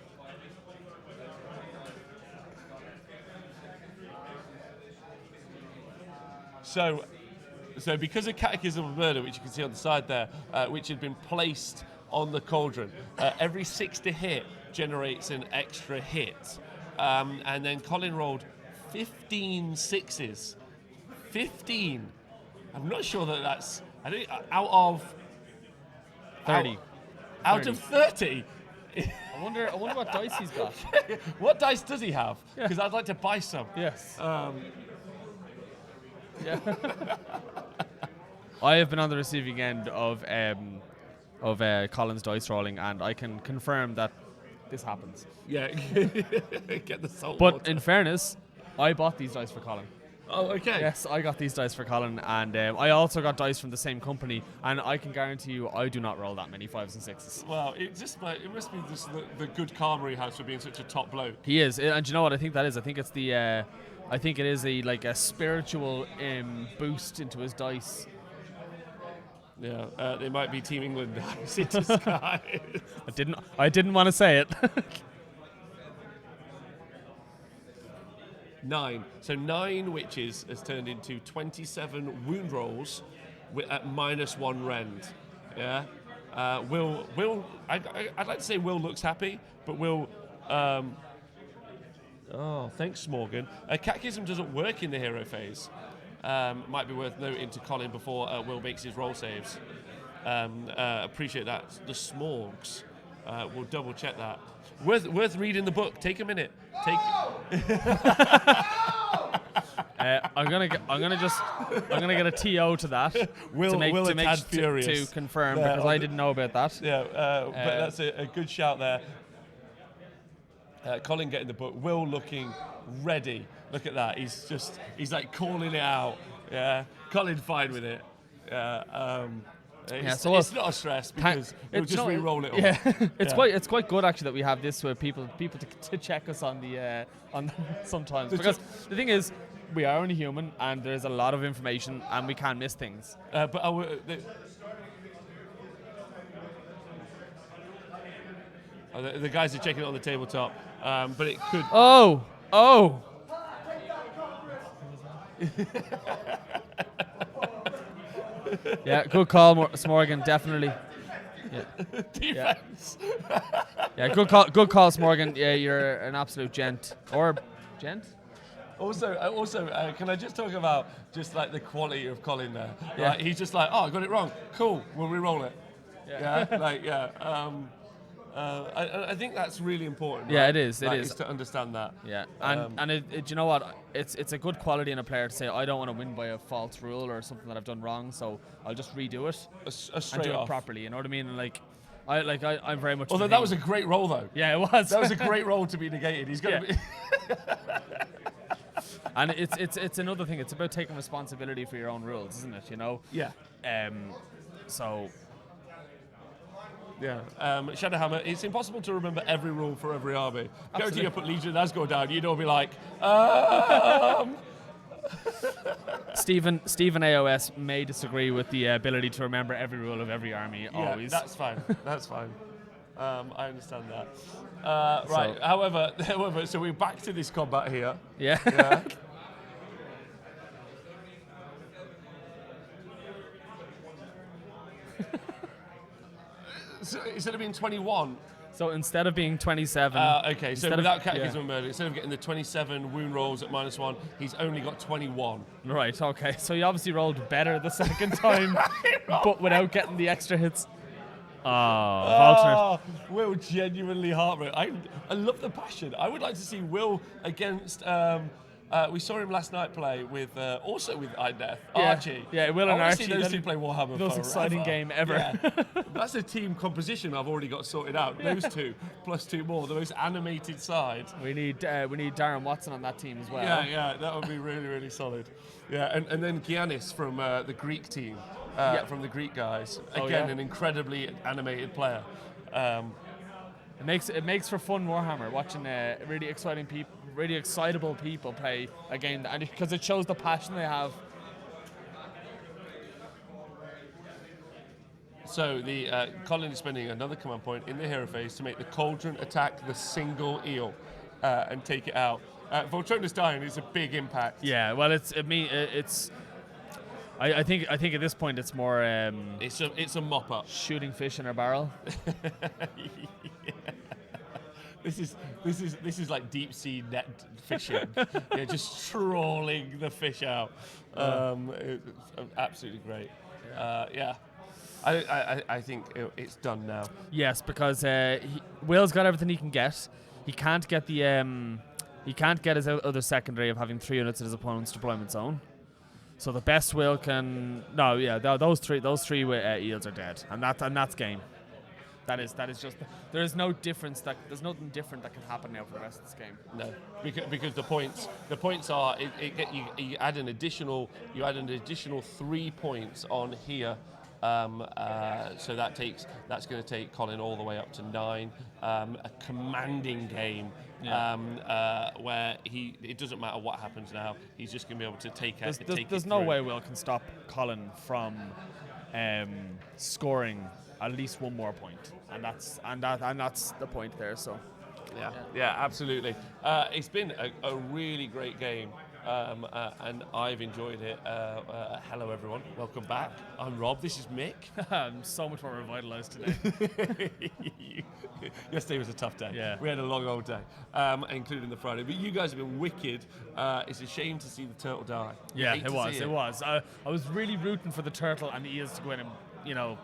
So because of Catechism of Murder, which you can see on the side there, which had been placed on the cauldron, every 6 to hit generates an extra hit. And then Colin rolled 15 sixes. 15. I'm not sure that's... I think out of... 30. Out of 30? I wonder what dice he's got. What dice does he have? Yeah. Because I'd like to buy some. Yes. Yeah. I have been on the receiving end of Colin's dice rolling, and I can confirm that this happens. Yeah. Get the salt But water. in fairness, I bought these dice for Colin. Oh, okay. Yes, I got these dice for Colin, and I also got dice from the same company, and I can guarantee you I do not roll that many 5s and 6s. Well, it must be just the good karma he has for being such a top bloke. He is, and you know what I think that is? I think it's the... I think it is a spiritual boost into his dice. Yeah, they might be Team England into Sky. I didn't want to say it. 9. So 9 witches has turned into 27 wound rolls at -1 rend. Yeah. Will. I'd like to say Will looks happy, but Will. Thanks, Morgan. Catechism doesn't work in the hero phase. Might be worth noting to Colin before Will makes his roll saves. Appreciate that. The Smorgs. We'll double check that. Worth reading the book. Take a minute. I'm gonna get a TO to that to confirm because I didn't know about that. Yeah, but that's a good shout there. Colin getting the book. Will looking ready. Look at that. He's like calling it out. Yeah, Colin fine with it. It's not a stress because we'll just re-roll it all. Yeah, it's quite good actually that we have this where people to check us on the sometimes because the thing is we are only human and there's a lot of information and we can miss things. The guys are checking it on the tabletop, but it could. Oh. Yeah, good call, Smorgan. Definitely. Yeah. Defense. Yeah, good call, Smorgan. Yeah, you're an absolute gent. Or gent. Also, can I just talk about just like the quality of Colin there? Yeah. Like, he's just like, I got it wrong. Cool, we'll re-roll it. Yeah. I think that's really important. Yeah, right? it is. It is to understand that. Yeah, and you know what? It's a good quality in a player to say I don't want to win by a false rule or something that I've done wrong, so I'll just redo it and do it properly. You know what I mean? And I'm very much. Although that was a great roll, though. Yeah, it was. That was a great roll to be negated. He's gonna be. And it's another thing. It's about taking responsibility for your own rules, isn't it? You know. Yeah. So. Yeah. Shadowhammer, it's impossible to remember every rule for every army. Go to your put Legion of Asgore down, you'd all be like, Stephen AOS may disagree with the ability to remember every rule of every army, always. That's fine. That's fine. I understand that. Right, however, so we're back to this combat here. Yeah. So instead of being 21. So instead of being 27. Okay, so without Catechism Murder, instead of getting the 27 wound rolls at -1, he's only got 21. Right, okay. So he obviously rolled better the second time, but without getting the extra hits. Alternate. Will genuinely heartbroken. I love the passion. I would like to see Will against. We saw him last night play with also with Idoneth, Archie. Yeah, Will and Archie. Those two play Warhammer. Most exciting game ever. Yeah. That's a team composition I've already got sorted out. Those two plus 2 more, the most animated side. We need Darren Watson on that team as well. Yeah, that would be really, really solid. Yeah, and then Giannis from the Greek team, from the Greek guys. Again, an incredibly animated player. It makes for fun Warhammer watching really exciting people. Really excitable people play a game, and because it shows the passion they have. So Colin is spending another command point in the hero phase to make the cauldron attack the single eel and take it out. Voltrona's dying is a big impact. Yeah, well, I think at this point it's more. It's a mop up. Shooting fish in a barrel. This is like deep sea net fishing. Just trawling the fish out. It's absolutely great. I think it's done now. Yes, because Will's got everything he can get. He can't get his other secondary of having 3 units at his opponent's deployment zone. So the best Will can those three eels are dead, and that's game. That is just there's no difference there's nothing different that can happen now for the rest of this game. No, because the points are you add an additional 3 points on here. So that's going to take Colin all the way up to 9. A commanding game where it doesn't matter what happens now. He's just going to be able to take it. There's no way Will can stop Colin from scoring at least one more point, and that's the point there. So. Yeah, absolutely. It's been a really great game, and I've enjoyed it. Hello, everyone. Welcome back. I'm Rob. This is Mick. I'm so much more revitalized today. Yesterday was a tough day. Yeah. We had a long old day, including the Friday. But you guys have been wicked. It's a shame to see the turtle die. Yeah, it was. I was really rooting for the turtle and the eels to go in and,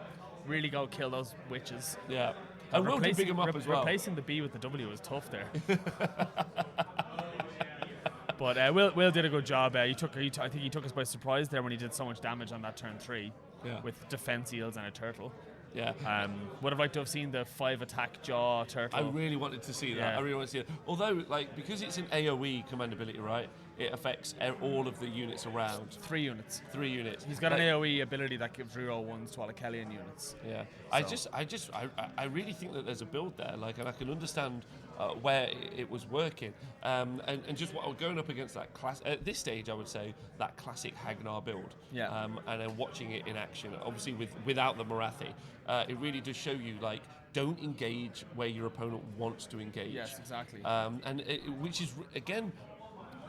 really go kill those witches. Yeah. And Will did big him up as well. Replacing the B with the W was tough there. But Will did a good job. I think he took us by surprise there when he did so much damage on that turn 3 with defense eels and a turtle. Yeah. Would have liked to have seen the 5 attack jaw turtle. I really wanted to see that. Yeah. I really want to see it. Although, because it's an AoE command ability, right? It affects all of the units around. 3 units. 3 units. He's got an AoE ability that gives reroll ones to all the Kellyan units. Yeah. So. I really think that there's a build there, and I can understand where it was working, and just going up against that class at this stage, I would say that classic Hagnar build. Yeah. And then watching it in action, obviously without the Morathi, it really does show you don't engage where your opponent wants to engage. Yes, exactly. Which is again,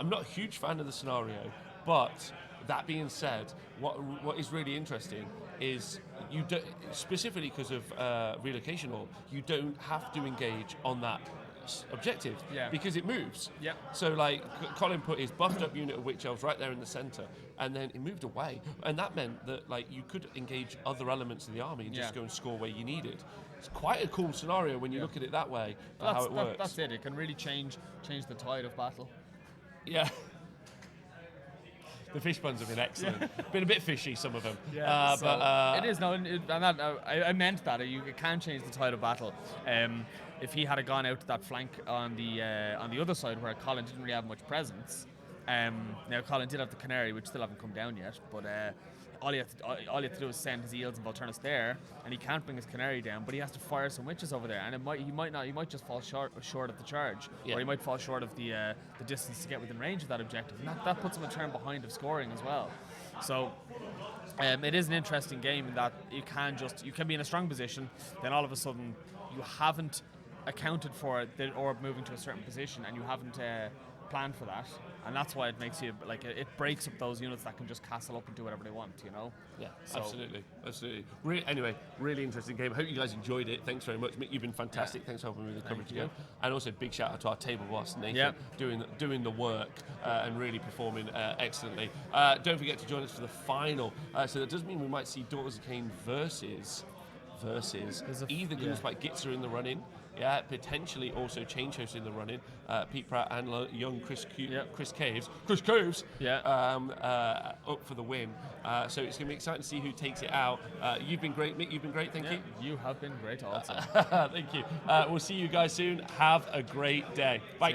I'm not a huge fan of the scenario, but that being said, what is really interesting is you don't, specifically because of relocation orb, you don't have to engage on that objective because it moves. Yeah. So Colin put his buffed up unit of witch elves right there in the center, and then it moved away, and that meant that you could engage other elements of the army and just go and score where you needed. It's quite a cool scenario when you look at it that way. How it works. That's it. It can really change the tide of battle. Yeah. The fish puns have been excellent. Been a bit fishy, some of them. Yeah, but it is. No, I meant that. It can change the tide of battle. If he had gone out to that flank on the other side where Colin didn't really have much presence, now Colin did have the Canary, which still haven't come down yet, but all you have to do is send his eels and Volturnus there, and he can't bring his Canary down, but he has to fire some witches over there, and he might just fall short of the charge, or he might fall short of the distance to get within range of that objective, and that puts him a turn behind of scoring as well. So it is an interesting game in that you can be in a strong position, then all of a sudden you haven't accounted for the orb moving to a certain position, and you haven't planned for that, and that's why it makes you it breaks up those units that can just castle up and do whatever they want, Yeah, so. Absolutely. Really interesting game. Hope you guys enjoyed it. Thanks very much, Mick. You've been fantastic. Thanks for helping me with the coverage again. And also big shout out to our table boss Nathan, doing the work and really performing excellently. Don't forget to join us for the final. So that does mean we might see Daughters of Khaine versus either Gloomspike Gitzer in the running. Yeah, potentially also Change Host in the running. Pete Pratt and young Chris Caves. Up for the win. So it's going to be exciting to see who takes it out. You've been great, Mick. You've been great. Thank you. You have been great also. Thank you. We'll see you guys soon. Have a great day. Bye.